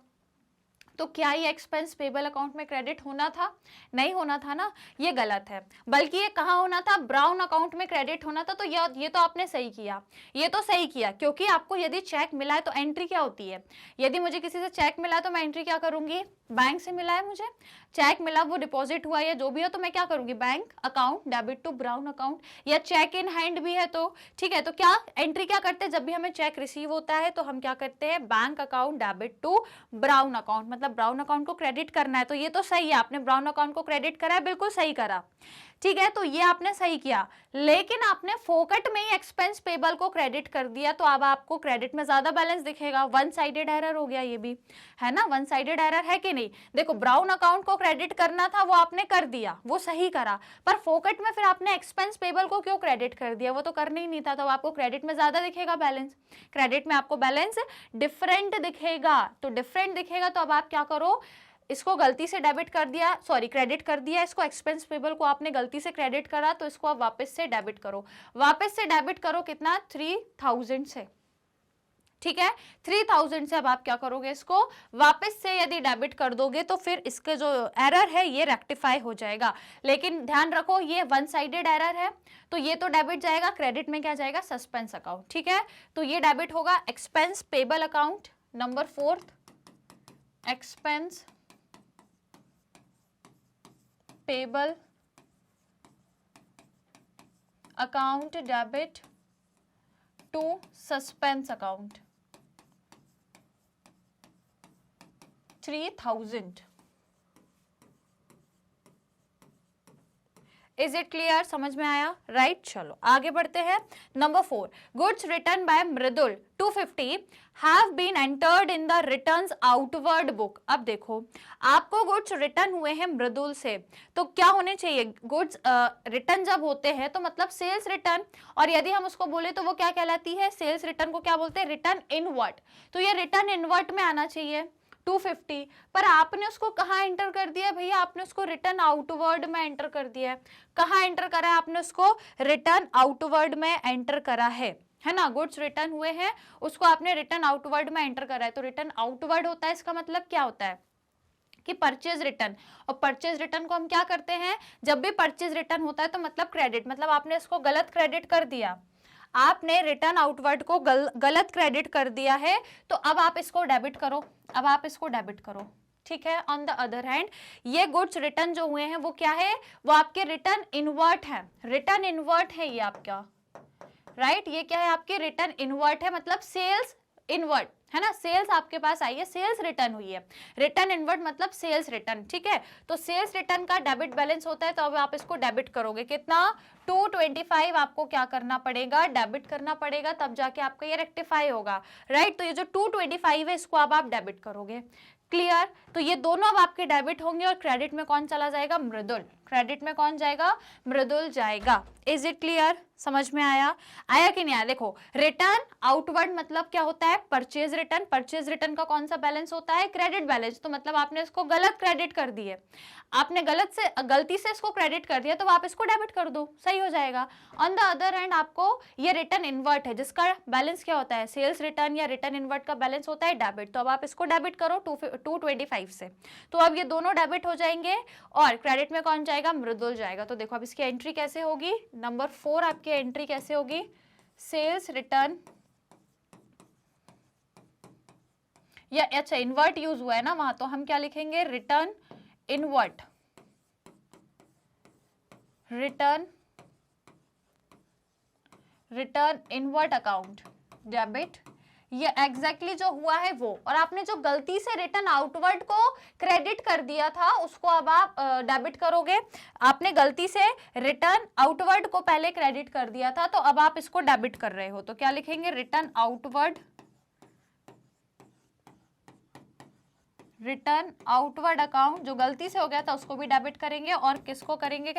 तो क्या ये एक्सपेंस पेबल अकाउंट में क्रेडिट होना था, नहीं होना था ना, ये गलत है, बल्कि ये कहाँ होना था, ब्राउन अकाउंट में क्रेडिट होना था। तो ये तो आपने सही किया, ये तो सही किया, क्योंकि आपको यदि चेक मिला है तो एंट्री क्या होती है, यदि मुझे किसी से चेक मिला है तो मैं एंट्री क्या करूंगी, बैंक से मिला है मुझे चेक मिला, वो डिपॉजिट हुआ या जो भी हो, तो मैं क्या करूंगी, bank account debit to Brown account, या चेक इन हैंड भी है तो ठीक है। तो क्या एंट्री क्या करते हैं, जब भी हमें चेक रिसीव होता है तो हम क्या करते हैं, bank account debit to Brown account, मतलब ब्राउन अकाउंट को क्रेडिट करना है। तो ये तो सही है, आपने ब्राउन अकाउंट को क्रेडिट करा है, बिल्कुल सही करा, ठीक है। तो ये आपने सही किया, लेकिन आपने फोकट में ही एक्सपेंस पेबल को क्रेडिट कर दिया, तो अब आपको क्रेडिट में ज्यादा बैलेंस दिखेगा। वन साइडेड एरर हो गया ये भी, है ना, वन साइडेड एरर है कि नहीं। देखो ब्राउन अकाउंट को क्रेडिट करना था, वो आपने कर दिया, वो सही करा, पर फोकट में फिर आपने एक्सपेंस पेबल को क्यों क्रेडिट कर दिया, वो तो करना ही नहीं था, तो आपको क्रेडिट में ज्यादा दिखेगा बैलेंस, क्रेडिट में आपको बैलेंस डिफरेंट दिखेगा। तो डिफरेंट दिखेगा तो अब आप क्या करो, इसको गलती से डेबिट कर दिया, सॉरी क्रेडिट कर दिया, इसको एक्सपेंस पेबल को आपने गलती से क्रेडिट करा, तो इसको आप वापस से डेबिट करो, वापस से डेबिट करो कितना, 3000 से, ठीक है। 3000 से अब आप क्या करोगे, इसको वापस से यदि डेबिट कर दोगे तो फिर इसके जो एरर है ये रेक्टिफाई हो जाएगा। लेकिन ध्यान रखो ये वन साइडेड एरर है, तो ये तो डेबिट जाएगा, क्रेडिट में क्या जाएगा, सस्पेंस अकाउंट, ठीक है। तो ये डेबिट होगा expense payable account, number fourth expense payable account debit to suspense account 3000। Is it clear? समझ में आया? राइट चलो आगे बढ़ते हैं। Number 4, goods return by Mridul 250 have been entered in the returns outward book. अब देखो आपको गुड्स रिटर्न हुए हैं मृदुल से, तो क्या होने चाहिए? गुड्स रिटर्न जब होते हैं तो मतलब सेल्स रिटर्न, और यदि हम उसको बोले तो वो क्या कहलाती है? सेल्स रिटर्न को क्या बोलते हैं? Return inward. तो ये रिटर्न इनवर्ट में आना चाहिए 250, पर आपने उसको कहाँ एंटर कर दिया भैया? आपने उसको रिटर्न आउटवर्ड में एंटर कर दिया है। कहाँ एंटर करा है आपने उसको? रिटर्न आउटवर्ड में एंटर करा है ना। गुड्स रिटर्न हुए हैं, उसको आपने रिटर्न आउटवर्ड में एंटर करा है। तो रिटर्न आउटवर्ड होता है, इसका मतलब क्या होता है कि परचेज रिटर्न। और परचेज रिटर्न को हम क्या करते हैं? जब भी परचेज रिटर्न होता है तो मतलब क्रेडिट, मतलब आपने इसको गलत क्रेडिट कर दिया, आपने रिटर्न आउटवर्ड को गलत क्रेडिट कर दिया है, तो अब आप इसको डेबिट करो, अब आप इसको डेबिट करो, ठीक है। ऑन द अदर हैंड ये गुड्स रिटर्न जो हुए हैं वो क्या है? वो आपके रिटर्न इनवर्ट है, रिटर्न इनवर्ट है ये आपका, राइट। ये क्या है? आपके रिटर्न इनवर्ट है, मतलब सेल्स इनवर्ट है ना। सेल्स आपके पास आई है, सेल्स रिटर्न हुई है, रिटर्न इनवर्ट मतलब सेल्स रिटर्न, ठीक है। तो सेल्स रिटर्न का डेबिट बैलेंस होता है, तो अब आप इसको डेबिट करोगे, कितना? 225 आपको क्या करना पड़ेगा? डेबिट करना पड़ेगा, तब जाके आपका ये रेक्टिफाई होगा, राइट। तो ये जो 225 है इसको अब आप डेबिट करोगे, क्लियर। तो ये दोनों अब आपके डेबिट होंगे, और क्रेडिट में कौन चला जाएगा? मृदुल। क्रेडिट में कौन जाएगा? मृदुल जाएगा। Is it clear? समझ में आया? आया कि नहीं आया? देखो रिटर्न आउटवर्ड मतलब क्या होता है? Purchase return. परचेज रिटर्न का कौन सा बैलेंस होता है? Credit balance. तो मतलब आपने इसको गलत क्रेडिट कर दिए, आपने गलती से इसको क्रेडिट कर दिया, तो आप इसको डेबिट कर दो, सही हो जाएगा। ऑन द अदर हैंड आपको ये रिटर्न इनवर्ट है, जिसका बैलेंस क्या होता है? सेल्स रिटर्न या रिटर्न इनवर्ट का बैलेंस होता है डेबिट। तो अब आप इसको डेबिट करो 225 से, तो अब ये दोनों डेबिट हो जाएंगे, और क्रेडिट में कौन जाएगा? मृदुल जाएगा। तो देखो अब इसकी एंट्री कैसे होगी? नंबर 4 आपकी एंट्री कैसे होगी? सेल्स रिटर्न, या अच्छा इनवर्ट यूज हुआ है ना वहां, तो हम क्या लिखेंगे? Return inward, return inward account debit. ये एग्जैक्टली जो हुआ है वो, और आपने जो गलती से रिटर्न आउटवर्ड को क्रेडिट कर दिया था उसको अब आप डेबिट करोगे। आपने गलती से रिटर्न आउटवर्ड को पहले क्रेडिट कर दिया था, तो अब आप इसको डेबिट कर रहे हो, तो क्या लिखेंगे? रिटर्न आउटवर्ड अकाउंट, जो गलती से हो गया था उसको भी डेबिट करेंगे, और किसको करेंगे?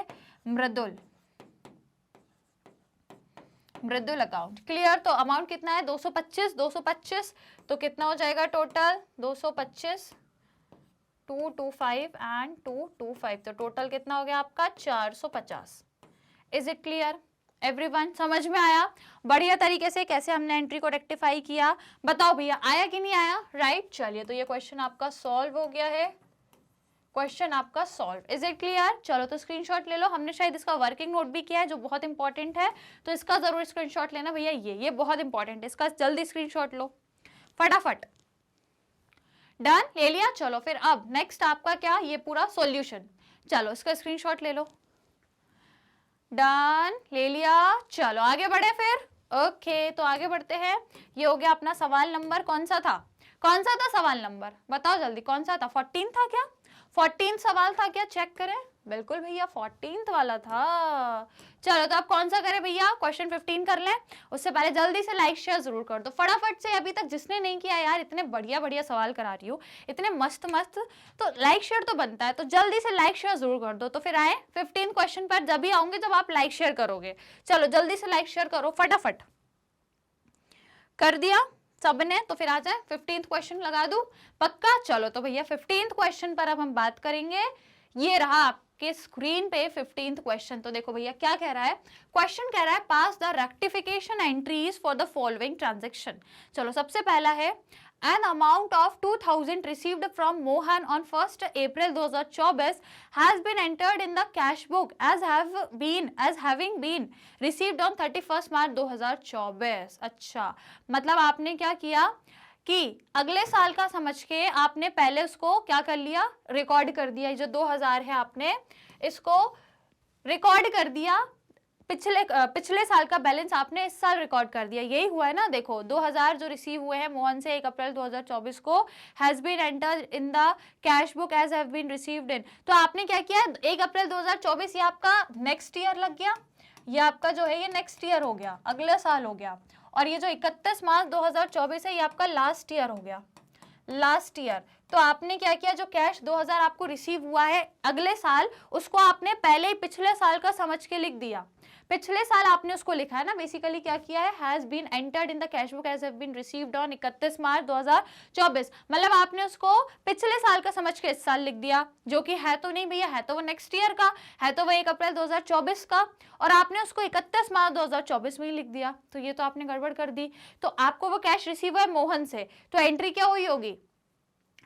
मृदुल अकाउंट, क्लियर। तो अमाउंट कितना है? 225 तो कितना हो जाएगा टोटल? 225, 225 एंड 225, तो टोटल कितना हो गया आपका? 450। Is it clear everyone? समझ में आया बढ़िया तरीके से कैसे हमने एंट्री को रेक्टिफाई किया? बताओ भैया आया कि नहीं आया? राइट चलिए, तो ये क्वेश्चन आपका सॉल्व हो गया है, क्वेश्चन आपका सॉल्व। Is it clear? चलो तो स्क्रीनशॉट ले लो, हमने शायद इसका वर्किंग नोट भी किया है जो बहुत इंपॉर्टेंट है, तो इसका जरूर स्क्रीनशॉट लेना भैया, ये बहुत इंपॉर्टेंट है, इसका जल्दी स्क्रीनशॉट लो फटाफट। डन ले लिया? चलो फिर अब नेक्स्ट आपका क्या? ये पूरा सॉल्यूशन, चलो इसका स्क्रीनशॉट ले लो। डन ले लिया? चलो आगे बढ़े फिर। ओके तो आगे बढ़ते हैं। ये हो गया अपना सवाल नंबर, कौन सा था सवाल नंबर? बताओ जल्दी, कौन सा था? 14 था क्या? 14 सवाल था क्या? चेक करें। बिल्कुल भैया 14 वाला था। चलो तो आप कौन सा करें भैया? क्वेश्चन 15 कर लें। उससे पहले जल्दी से लाइक शेयर जरूर कर दो फटाफट से, अभी तक जिसने नहीं किया यार, इतने बढ़िया बढ़िया सवाल करा रही हूँ, इतने मस्त मस्त, तो लाइक शेयर तो बनता है, तो जल्दी से लाइक शेयर जरूर कर दो। तो फिर आए 15 क्वेश्चन पर, जब भी आऊंगे जब आप लाइक शेयर करोगे। चलो जल्दी से लाइक शेयर करो फटाफट। कर दिया सबने? तो फिर आ जाए 15th क्वेश्चन लगा दूं पक्का? चलो तो भैया 15th क्वेश्चन पर अब हम बात करेंगे। ये रहा आपके स्क्रीन पे 15th क्वेश्चन। तो देखो भैया क्या कह रहा है, क्वेश्चन कह रहा है pass the rectification entries for the following transaction. चलो सबसे पहला है, an amount of 2000 received from Mohan on 1st April 2024 has been entered in the cash book as having been received on 31st March 2024। अच्छा मतलब आपने क्या किया कि अगले साल का समझ के आपने पहले उसको क्या कर लिया? रिकॉर्ड कर दिया। जो 2000 है आपने इसको रिकॉर्ड कर दिया पिछले साल का बैलेंस आपने इस साल रिकॉर्ड कर दिया, यही हुआ है ना। देखो 2000 जो रिसीव हुए हैं मोहन से 1 अप्रैल 2024 को, has been entered in the cash book as have been received in. तो आपने क्या किया, 1 अप्रैल 2024 ये आपका नेक्स्ट ईयर लग गया, ये आपका जो है ये नेक्स्ट ईयर हो गया, अगले साल हो गया। और ये जो 31 मार्च 2024 है ये आपका लास्ट ईयर हो गया, लास्ट ईयर। तो आपने क्या किया, जो कैश 2000 आपको रिसीव हुआ है अगले साल, उसको आपने पहले ही पिछले साल का समझ के लिख दिया। पिछले साल आपने उसको लिखा है ना, बेसिकली क्या किया है, has been entered in the cash book as have been received on 31 March 2024। मतलब आपने उसको पिछले साल का समझ के इस साल लिख दिया, जो कि है तो नहीं भैया, है तो वो नेक्स्ट ईयर का, है तो वो 1 अप्रैल 2024 का, और आपने उसको 31 मार्च 2024 में ही लिख दिया। तो ये तो आपने गड़बड़ कर दी। तो आपको वो कैश रिसीव है मोहन से, तो एंट्री क्या हुई होगी,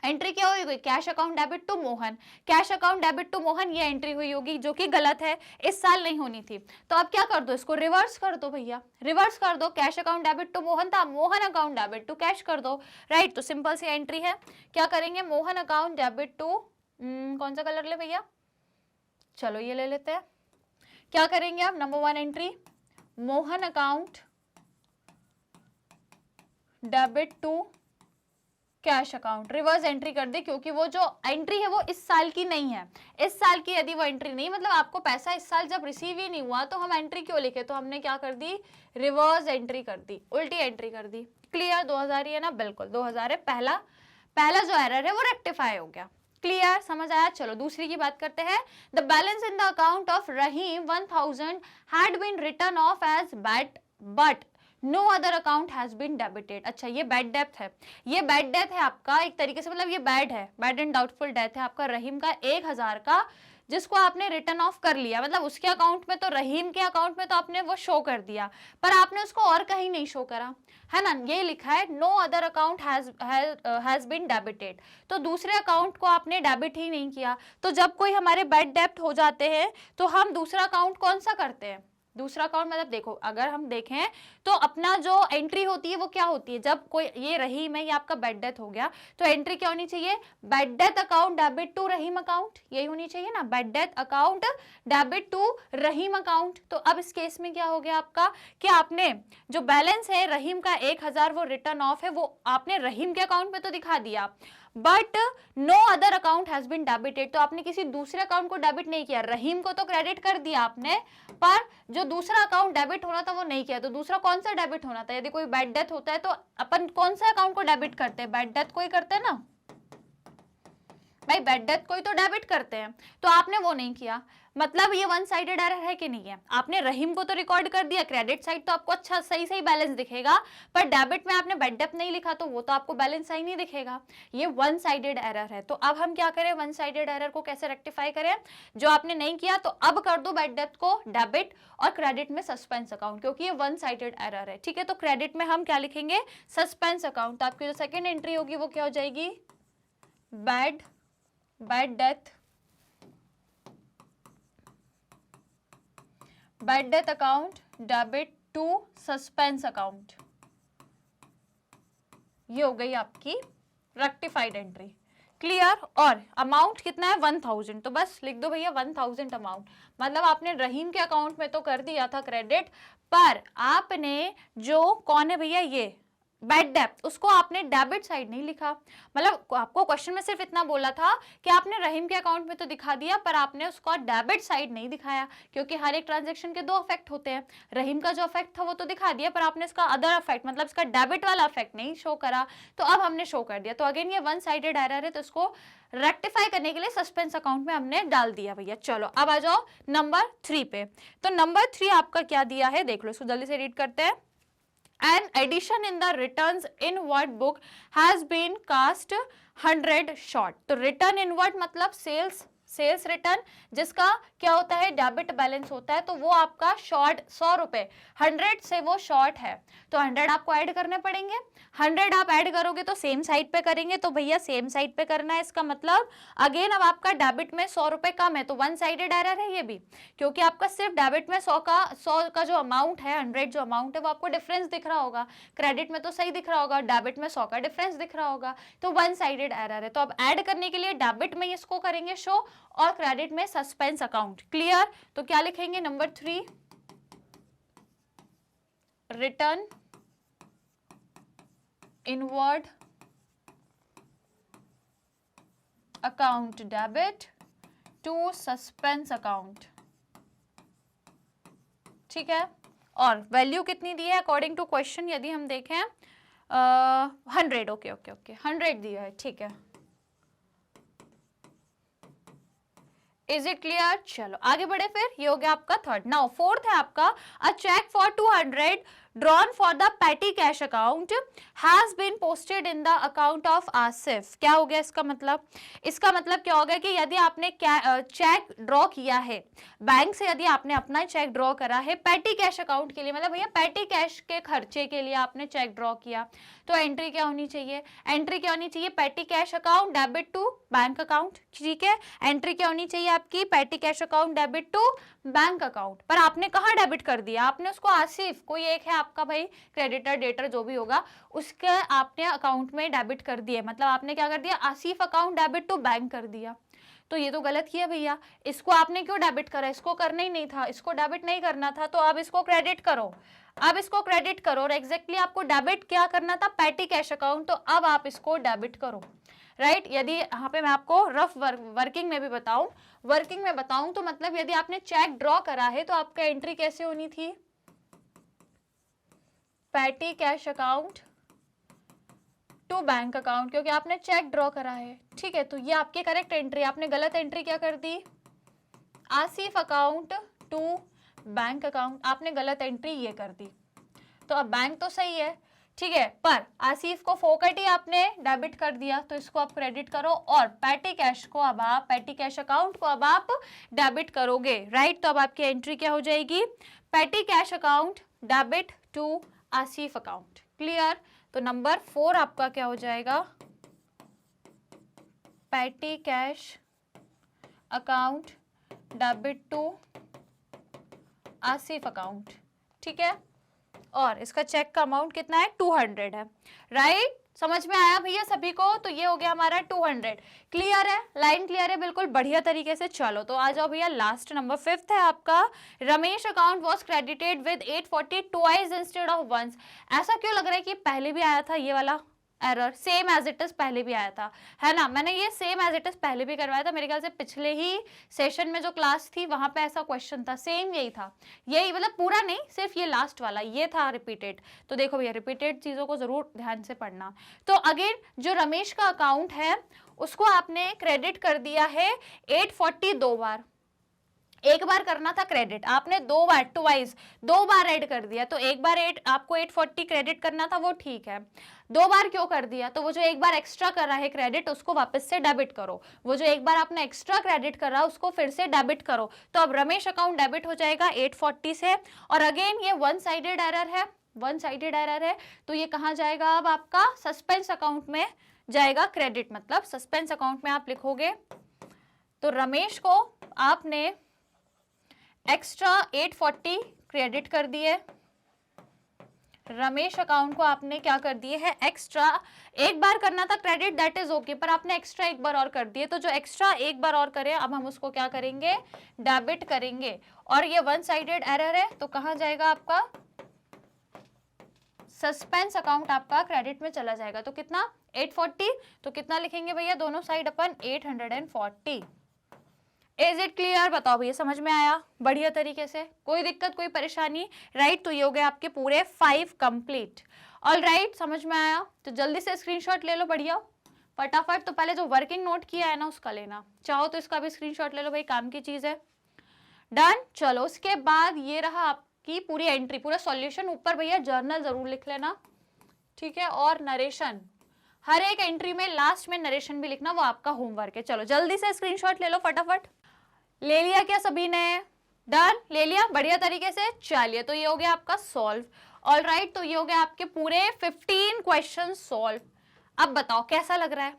एंट्री क्या हुई होगी, cash account debit to Mohan, cash account debit to Mohan, ये एंट्री हुई होगी, जो कि गलत है, इस साल नहीं होनी थी। तो अब क्या कर दो, इसको रिवर्स कर दो भैया, रिवर्स कर दो। Cash account debit to Mohan था, Mohan account debit to cash कर दो, राइट। तो सिंपल सी एंट्री है, क्या करेंगे, मोहन अकाउंट डेबिट टू, कौन सा कलर ले भैया, चलो ये ले लेते हैं। क्या करेंगे अब, number 1 entry, Mohan account debit to cash account, reverse entry कर दे, क्योंकि वो जो एंट्री है वो इस साल की नहीं है। इस साल की यदि वो एंट्री नहीं, मतलब आपको पैसा इस साल जब रिसीव ही नहीं हुआ, तो हम एंट्री क्यों लिखे, तो हमने क्या कर दी, रिवर्स एंट्री कर दी, उल्टी एंट्री कर दी। क्लियर, 2000 ही है ना, बिल्कुल 2000 है, पहला जो एरर है वो रेक्टिफाई हो गया। क्लियर, समझ आया। चलो दूसरी की बात करते हैं। The balance in the account of Rahim 1000 had been written off as bad but no other account has been debited. अच्छा, ये बैड डेब्ट है, ये बैड डेब्ट है आपका एक तरीके से, मतलब ये बैड है, बैड एंड डाउटफुल डेथ है आपका रहीम का 1000 का, जिसको आपने रिटर्न ऑफ कर लिया। मतलब उसके अकाउंट में तो, रहीम के अकाउंट में तो आपने वो शो कर दिया, पर आपने उसको और कहीं नहीं शो करा, है ना। ये लिखा है no other account has been debited, तो दूसरे अकाउंट को आपने डेबिट ही नहीं किया। तो जब कोई हमारे बैड डेब्ट हो जाते हैं, तो हम दूसरा अकाउंट कौन सा करते हैं, दूसरा अकाउंट, मतलब देखो अगर हम देखें तो अपना जो एंट्री होती है वो क्या होती है, जब कोई, ये रहीम है, ये आपका बैड डेथ हो गया, तो एंट्री क्या होनी चाहिए, bad debt account debit to Rahim account, यही होनी चाहिए ना, bad debt account debit to Rahim account. तो अब इस केस में क्या हो गया आपका, कि आपने जो बैलेंस है रहीम का 1000 वो रिटर्न ऑफ है, वो आपने रहीम के अकाउंट में तो दिखा दिया, but no other account has been debited, तो आपने किसी दूसरे अकाउंट को डेबिट नहीं किया। रहीम को तो क्रेडिट कर दिया आपने, पर जो दूसरा अकाउंट डेबिट होना था वो नहीं किया। तो दूसरा कौन सा डेबिट होना था, यदि कोई बैड डेथ होता है तो अपन कौन सा अकाउंट को डेबिट करते हैं, बैड डेथ को ही करते हैं ना भाई, बैड डेथ को ही तो डेबिट करते हैं। तो आपने वो नहीं किया, मतलब ये वन साइडेड एरर है कि नहीं है। आपने रहीम को तो रिकॉर्ड कर दिया, क्रेडिट साइड तो आपको अच्छा सही बैलेंस दिखेगा, पर डेबिट में आपने बैड डेब्ट नहीं लिखा, तो वो तो आपको बैलेंस सही नहीं दिखेगा। ये वन साइडेड एरर है। तो अब हम क्या करें, वन साइडेड एरर को कैसे रेक्टिफाई करें, जो आपने नहीं किया तो अब कर दो बैड डेब्ट को डेबिट और क्रेडिट में सस्पेंस अकाउंट, क्योंकि ये वन साइडेड एरर है। ठीक है, तो क्रेडिट में हम क्या लिखेंगे, सस्पेंस अकाउंट। तो आपकी जो सेकेंड एंट्री होगी वो क्या हो जाएगी, bad debt, bad debt account debit to suspense account, ये हो गई आपकी रेक्टिफाइड एंट्री। क्लियर, और अमाउंट कितना है 1000, तो बस लिख दो भैया 1000 अमाउंट। मतलब आपने रहीम के अकाउंट में तो कर दिया था क्रेडिट, पर आपने जो कौन है भैया, ये बैड डेब्ट, उसको आपने डेबिट साइड नहीं लिखा। मतलब आपको क्वेश्चन में सिर्फ इतना बोला था कि आपने रहीम के अकाउंट में तो दिखा दिया, पर आपने उसका डेबिट साइड नहीं दिखाया, क्योंकि हर एक ट्रांजैक्शन के दो अफेक्ट होते हैं। रहीम का जो अफेक्ट था वो तो दिखा दिया, पर आपने इसका अदर अफेक्ट, मतलब इसका डेबिट वाला अफेक्ट नहीं शो करा। तो अब हमने शो कर दिया। तो अगेन ये वन साइडेड एरर है, तो इसको रेक्टिफाई करने के लिए सस्पेंस अकाउंट में हमने डाल दिया भैया। चलो अब आ जाओ नंबर 3 पे। तो नंबर 3 आपका क्या दिया है, देख लो, इसको जल्दी से रीड करते हैं। An addition in the returns inward book has been cast 100 short। तो रिटर्न इनवर्ड मतलब सेल्स रिटर्न, जिसका क्या होता है, डेबिट बैलेंस होता है, तो वो आपका शॉर्ट 100 रुपए, 100 से वो शॉर्ट है, तो 100 आपको ऐड करने पड़ेंगे। 100 आप ऐड करोगे तो सेम साइड पे करेंगे, तो भैया सेम साइड पे करना है। इसका मतलब अगेन अब आपका डेबिट में 100 रुपए कम है, तो वन साइडेड एरर है ये भी, क्योंकि आपका सिर्फ डेबिट में 100 का जो अमाउंट है, 100 जो अमाउंट है वो आपको डिफरेंस दिख रहा होगा, क्रेडिट में तो सही दिख रहा होगा, डेबिट में 100 का डिफरेंस दिख रहा होगा, तो वन साइडेड एरर है। तो अब ऐड करने के लिए डेबिट में इसको करेंगे शो और क्रेडिट में सस्पेंस अकाउंट। क्लियर, तो क्या लिखेंगे, number 3 return inward account debit to suspense account, ठीक है। और वैल्यू कितनी दी है अकॉर्डिंग टू क्वेश्चन, यदि हम देखें 100, ओके ओके ओके 100 दिया है, ठीक है। Is it clear? चलो आगे बढ़े फिर, ये हो गया आपका थर्ड। नाउ फोर्थ है आपका अ check for 200 drawn for the petty cash account has been posted in the account of Asif. क्या हो गया इसका मतलब? इसका मतलब क्या हो गया कि यदि आपने चेक ड्रॉ किया है बैंक से, यदि आपने अपना चेक ड्रॉ करा है पेटी कैश अकाउंट के लिए, मतलब भैया पेटी कैश के खर्चे के लिए आपने चेक ड्रॉ किया, तो एंट्री क्या होनी चाहिए? एंट्री क्या होनी चाहिए? Petty cash account debit to bank account, ठीक है। एंट्री क्या होनी चाहिए आपकी? Petty cash account debit to bank account. पर आपने कहाँ डेबिट कर दिया? आपने उसको आसिफ, कोई एक है आपका भाई क्रेडिटर डेटर जो भी होगा, उसके आपने अकाउंट में डेबिट कर दिया, मतलब आपने क्या कर दिया? Asif account debit to bank कर दिया। तो ये तो गलत किया भैया, इसको आपने क्यों डेबिट करा? इसको करना ही नहीं था, इसको डेबिट नहीं करना था, तो अब इसको क्रेडिट करो। अब इसको क्रेडिट करो और एग्जैक्टली आपको डेबिट क्या करना था? पेटी कैश अकाउंट, तो अब आप इसको डेबिट करो, राइट। यदि यहाँ पे मैं आपको रफ वर्किंग में भी बताऊं, वर्किंग में बताऊं तो मतलब यदि आपने चेक ड्रॉ करा है तो आपका एंट्री कैसे होनी थी? Petty cash account to bank account, क्योंकि आपने चेक ड्रॉ करा है, ठीक है। तो ये आपकी करेक्ट एंट्री। आपने गलत एंट्री क्या कर दी? Asif account to bank account, आपने गलत एंट्री ये कर दी। तो अब बैंक तो सही है, ठीक है, पर आसिफ को फोकट ही आपने डेबिट कर दिया, तो इसको आप क्रेडिट करो और पेटी कैश को अब आप, पेटी कैश अकाउंट को अब आप डेबिट करोगे, राइट। तो अब आपकी एंट्री क्या हो जाएगी? Petty cash account debit to Asif account, clear. तो नंबर 4 आपका क्या हो जाएगा? Petty cash account debit to Asif account, ठीक है। और इसका चेक का अमाउंट कितना है? 200 है, राइट। समझ में आया भैया सभी को? तो ये हो गया हमारा 200। क्लियर है? लाइन क्लियर है? बिल्कुल बढ़िया तरीके से। चलो तो आ जाओ भैया, लास्ट नंबर 5th है आपका, Ramesh account was credited with 840 twice instead of once. ऐसा क्यों लग रहा है कि पहले भी आया था ये वाला error? Same as it is पहले भी आया था, है ना। मैंने ये सेम एज इट इज पहले भी करवाया था, मेरे ख्याल से पिछले ही सेशन में जो क्लास थी वहां पे ऐसा क्वेश्चन था, सेम यही था, यही मतलब पूरा नहीं, सिर्फ ये लास्ट वाला ये था रिपीटेड। तो देखो भैया रिपीटेड चीजों को जरूर ध्यान से पढ़ना। तो अगेन जो रमेश का अकाउंट है उसको आपने क्रेडिट कर दिया है 840 दो बार, एक बार करना था क्रेडिट, आपने दो बार, ट्वाइस, दो बार ऐड कर दिया। तो एक बार आपको 840 क्रेडिट करना था, वो ठीक है, दो बार क्यों कर दिया? तो वो जो एक बार एक्स्ट्रा कर रहा है क्रेडिट उसको वापस से डेबिट करो, वो जो एक बार आपने एक्स्ट्रा क्रेडिट कर रहा है उसको फिर से डेबिट करो। तो अब रमेश अकाउंट डेबिट हो जाएगा 840 से। और अगेन ये वन साइडेड एरर है, वन साइडेड एरर है, तो ये कहाँ जाएगा? अब आपका सस्पेंस अकाउंट में जाएगा क्रेडिट, मतलब सस्पेंस अकाउंट में आप लिखोगे। तो रमेश को आपने एक्स्ट्रा 840 क्रेडिट कर दिए, रमेश अकाउंट को आपने क्या कर दिए है? एक्स्ट्रा, एक बार करना था क्रेडिट दैट इज ओके, पर आपने एक्स्ट्रा एक बार और कर दिए, तो जो एक्स्ट्रा एक बार और करें अब हम उसको क्या करेंगे? डेबिट करेंगे। और ये वन साइडेड एरर है, तो कहां जाएगा आपका? सस्पेंस अकाउंट आपका क्रेडिट में चला जाएगा। तो कितना? 840, तो कितना लिखेंगे भैया दोनों side upon? 840। Is it clear? बताओ भैया समझ में आया बढ़िया तरीके से? कोई दिक्कत, कोई परेशानी? राइट। तो ये हो गए आपके पूरे 5 कंप्लीट। ऑल राइट, समझ में आया? तो जल्दी से स्क्रीनशॉट ले लो, बढ़िया फटाफट। तो पहले जो वर्किंग नोट किया है ना उसका लेना, चाहो तो इसका भी स्क्रीनशॉट ले लो भाई, काम की चीज है। डन। चलो उसके बाद ये रहा आपकी पूरी एंट्री, पूरा सॉल्यूशन। ऊपर भैया जर्नल जरूर लिख लेना, ठीक है। और नरेशन, हर एक एंट्री में लास्ट में नरेशन भी लिखना, वो आपका होमवर्क है। चलो जल्दी से स्क्रीनशॉट ले लो फटाफट। ले लिया क्या सभी ने? डन, ले लिया बढ़िया तरीके से। चलिए तो ये हो गया आपका सॉल्व। ऑल राइट, तो ये हो गया आपके पूरे 15 क्वेश्चन सॉल्व। अब बताओ कैसा लग रहा है?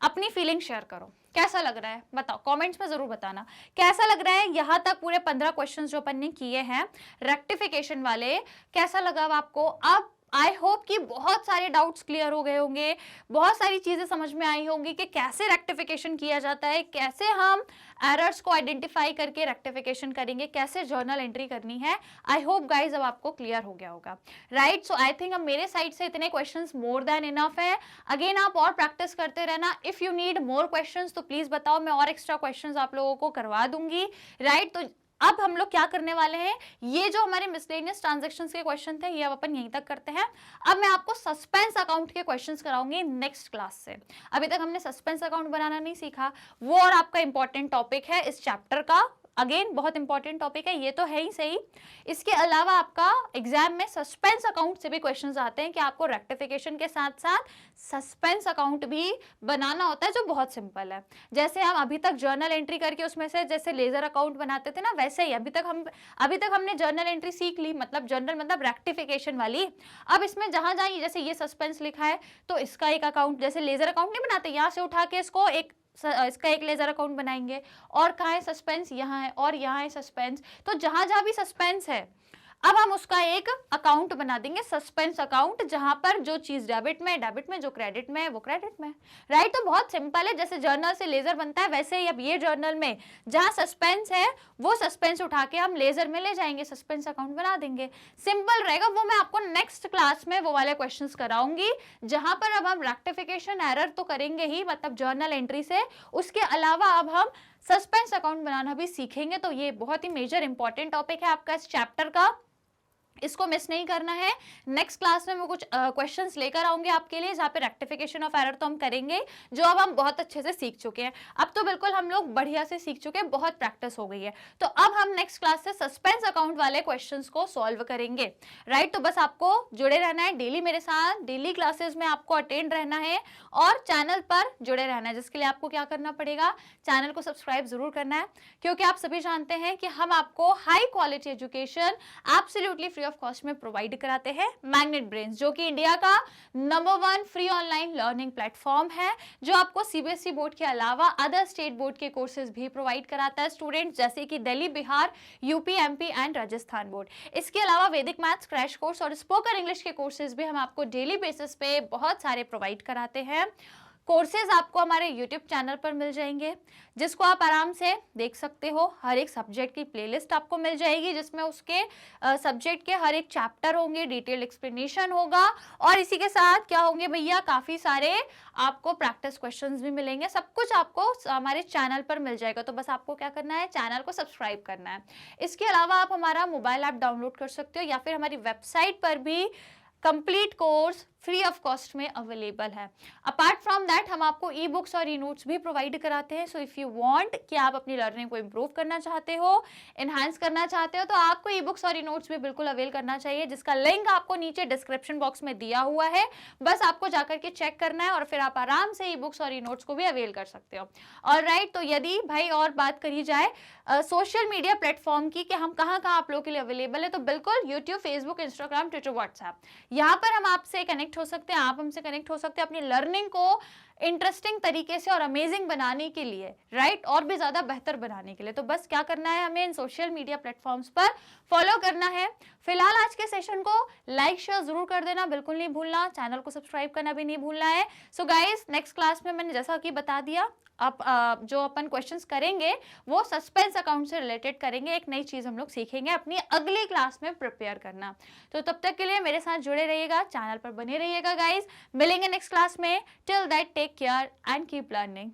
अपनी फीलिंग शेयर करो, कैसा लग रहा है बताओ, कमेंट्स में जरूर बताना कैसा लग रहा है। यहाँ तक पूरे 15 क्वेश्चन जो अपन ने किए हैं रेक्टिफिकेशन वाले, कैसा लगा अब आपको? अब आई होप कि बहुत सारे डाउट्स क्लियर हो गए होंगे, बहुत सारी चीज़ें समझ में आई होंगी कि कैसे रेक्टिफिकेशन किया जाता है, कैसे हम एरर्स को आइडेंटिफाई करके रेक्टिफिकेशन करेंगे, कैसे जर्नल एंट्री करनी है। आई होप गाइज अब आपको क्लियर हो गया होगा, राइट। सो आई थिंक अब मेरे साइड से इतने क्वेश्चंस मोर देन इनफ है। अगेन आप और प्रैक्टिस करते रहना। If you need more questions तो प्लीज़ बताओ, मैं और एक्स्ट्रा क्वेश्चंस आप लोगों को करवा दूंगी, राइट। तो अब हम लोग क्या करने वाले हैं, ये जो हमारे मिसलेनियस ट्रांजैक्शंस के क्वेश्चन थे ये अब अपन यहीं तक करते हैं। अब मैं आपको सस्पेंस अकाउंट के क्वेश्चंस कराऊंगी नेक्स्ट क्लास से। अभी तक हमने सस्पेंस अकाउंट बनाना नहीं सीखा, वो और आपका इंपॉर्टेंट टॉपिक है इस चैप्टर का। अगेन बहुत इंपॉर्टेंट टॉपिक है, ये तो है ही सही। इसके अलावा आपका एग्जाम में सस्पेंस अकाउंट से भी क्वेश्चंस आते हैं कि आपको रेक्टिफिकेशन के साथ साथ सस्पेंस अकाउंट भी बनाना होता है, जो बहुत सिंपल है। जैसे हम अभी तक जर्नल एंट्री करके उसमें से जैसे लेजर अकाउंट बनाते थे ना, वैसे ही अभी तक हमने जर्नल एंट्री सीख ली, मतलब जर्नल मतलब रेक्टिफिकेशन वाली। अब इसमें जहां जहां जैसे ये सस्पेंस लिखा है तो इसका एक अकाउंट, जैसे लेजर अकाउंट नहीं बनाते, यहाँ से उठा के इसका एक लेजर अकाउंट बनाएंगे। और कहाँ है सस्पेंस, यहाँ है, और यहाँ है सस्पेंस। तो जहां जहां भी सस्पेंस है अब हम उसका एक अकाउंट बना देंगे, सस्पेंस अकाउंट, जहां पर जो चीज डेबिट में, जो क्रेडिट में है वो क्रेडिट में, राइट। तो बहुत सिंपल है, जैसे जर्नल से लेजर बनता है वैसे ही अब ये जर्नल में जहां सस्पेंस है वो सस्पेंस उठा के हम लेजर में ले जाएंगे, सस्पेंस अकाउंट बना देंगे। सिंपल रहेगा वो। मैं आपको नेक्स्ट क्लास में वो वाले क्वेश्चंस कराऊंगी जहां पर अब हम रेक्टिफिकेशन एरर तो करेंगे ही, मतलब जर्नल एंट्री से, उसके अलावा अब हम सस्पेंस अकाउंट बनाना भी सीखेंगे। तो ये बहुत ही मेजर इंपॉर्टेंट टॉपिक है आपका इस चैप्टर का, इसको मिस नहीं करना है। नेक्स्ट क्लास में मैं कुछ क्वेश्चंस लेकर आऊंगी आपके लिए, जहाँ पे रेक्टिफिकेशन ऑफ एरर तो हम करेंगे, जो अब हम बहुत अच्छे से सीख चुके हैं। अब तो बिल्कुल हम लोग बढ़िया से सीख चुके हैं, बहुत प्रैक्टिस हो गई है। तो अब हम नेक्स्ट क्लास से सस्पेंस अकाउंट वाले क्वेश्चंस को सॉल्व करेंगे, राइट। तो बस आपको जुड़े रहना है डेली मेरे साथ, डेली क्लासेस में आपको अटेंड रहना है और चैनल पर जुड़े रहना है, जिसके लिए आपको क्या करना पड़ेगा, चैनल को सब्सक्राइब जरूर करना है, क्योंकि आप सभी जानते हैं कि हम आपको high quality education absolutely free of cost में प्रोवाइड कराते हैं। मैग्नेट ब्रेन्स, जो कि इंडिया का number 1 free online learning platform है, जो आपको सीबीएसई बोर्ड के अलावा अदर स्टेट बोर्ड के कोर्सेज भी प्रोवाइड कराता है स्टूडेंट्स, जैसे कि Delhi, Bihar, UP, MP and Rajasthan board. इसके अलावा वैदिक मैथ्स क्रैश कोर्स और स्पोकन इंग्लिश के कोर्सेज भी हम आपको डेली बेसिस पे बहुत सारे प्रोवाइड कराते हैं। कोर्सेज आपको हमारे यूट्यूब चैनल पर मिल जाएंगे, जिसको आप आराम से देख सकते हो। हर एक सब्जेक्ट की प्लेलिस्ट आपको मिल जाएगी, जिसमें उसके सब्जेक्ट के हर एक चैप्टर होंगे, डिटेल एक्सप्लेनेशन होगा, और इसी के साथ क्या होंगे भैया, काफ़ी सारे आपको प्रैक्टिस क्वेश्चंस भी मिलेंगे। सब कुछ आपको हमारे चैनल पर मिल जाएगा। तो बस आपको क्या करना है, चैनल को सब्सक्राइब करना है। इसके अलावा आप हमारा मोबाइल ऐप डाउनलोड कर सकते हो, या फिर हमारी वेबसाइट पर भी complete course free of cost में अवेलेबल है। अपार्ट फ्रॉम दैट हम आपको ई बुक्स और ई नोट्स भी प्रोवाइड कराते हैं। सो इफ़ यू वांट कि आप अपनी लर्निंग को इम्प्रूव करना चाहते हो, इन्हांस करना चाहते हो, तो आपको ई बुक्स और ई नोट्स भी बिल्कुल अवेल करना चाहिए, जिसका लिंक आपको नीचे डिस्क्रिप्शन बॉक्स में दिया हुआ है। बस आपको जाकर के चेक करना है और फिर आप आराम से ई बुक्स और ई नोट्स को भी अवेल कर सकते हो। और राइट, तो यदि भाई और बात करी जाए सोशल मीडिया प्लेटफॉर्म की कि हम कहाँ कहाँ आप लोगों के लिए अवेलेबल है, तो बिल्कुल YouTube, Facebook, Instagram, Twitter, WhatsApp, यहाँ पर हम आपसे कनेक्ट हो सकते हैं, आप हमसे कनेक्ट हो सकते हैं अपनी लर्निंग को इंटरेस्टिंग तरीके से और अमेजिंग बनाने के लिए, राइट, और भी ज़्यादा बेहतर बनाने के लिए। तो बस क्या करना है, हमें इन सोशल मीडिया प्लेटफॉर्म्स पर फॉलो करना है। फिलहाल आज के सेशन को लाइक शेयर जरूर कर देना, बिल्कुल नहीं भूलना, चैनल को सब्सक्राइब करना भी नहीं भूलना है। सो गाइस, नेक्स्ट क्लास में मैंने जैसा कि बता दिया, अब जो अपन क्वेश्चंस करेंगे वो सस्पेंस अकाउंट से रिलेटेड करेंगे। एक नई चीज़ हम लोग सीखेंगे अपनी अगली क्लास में प्रिपेयर करना। तो तब तक के लिए मेरे साथ जुड़े रहिएगा, चैनल पर बने रहिएगा गाइस। मिलेंगे नेक्स्ट क्लास में। Till that take care and keep learning.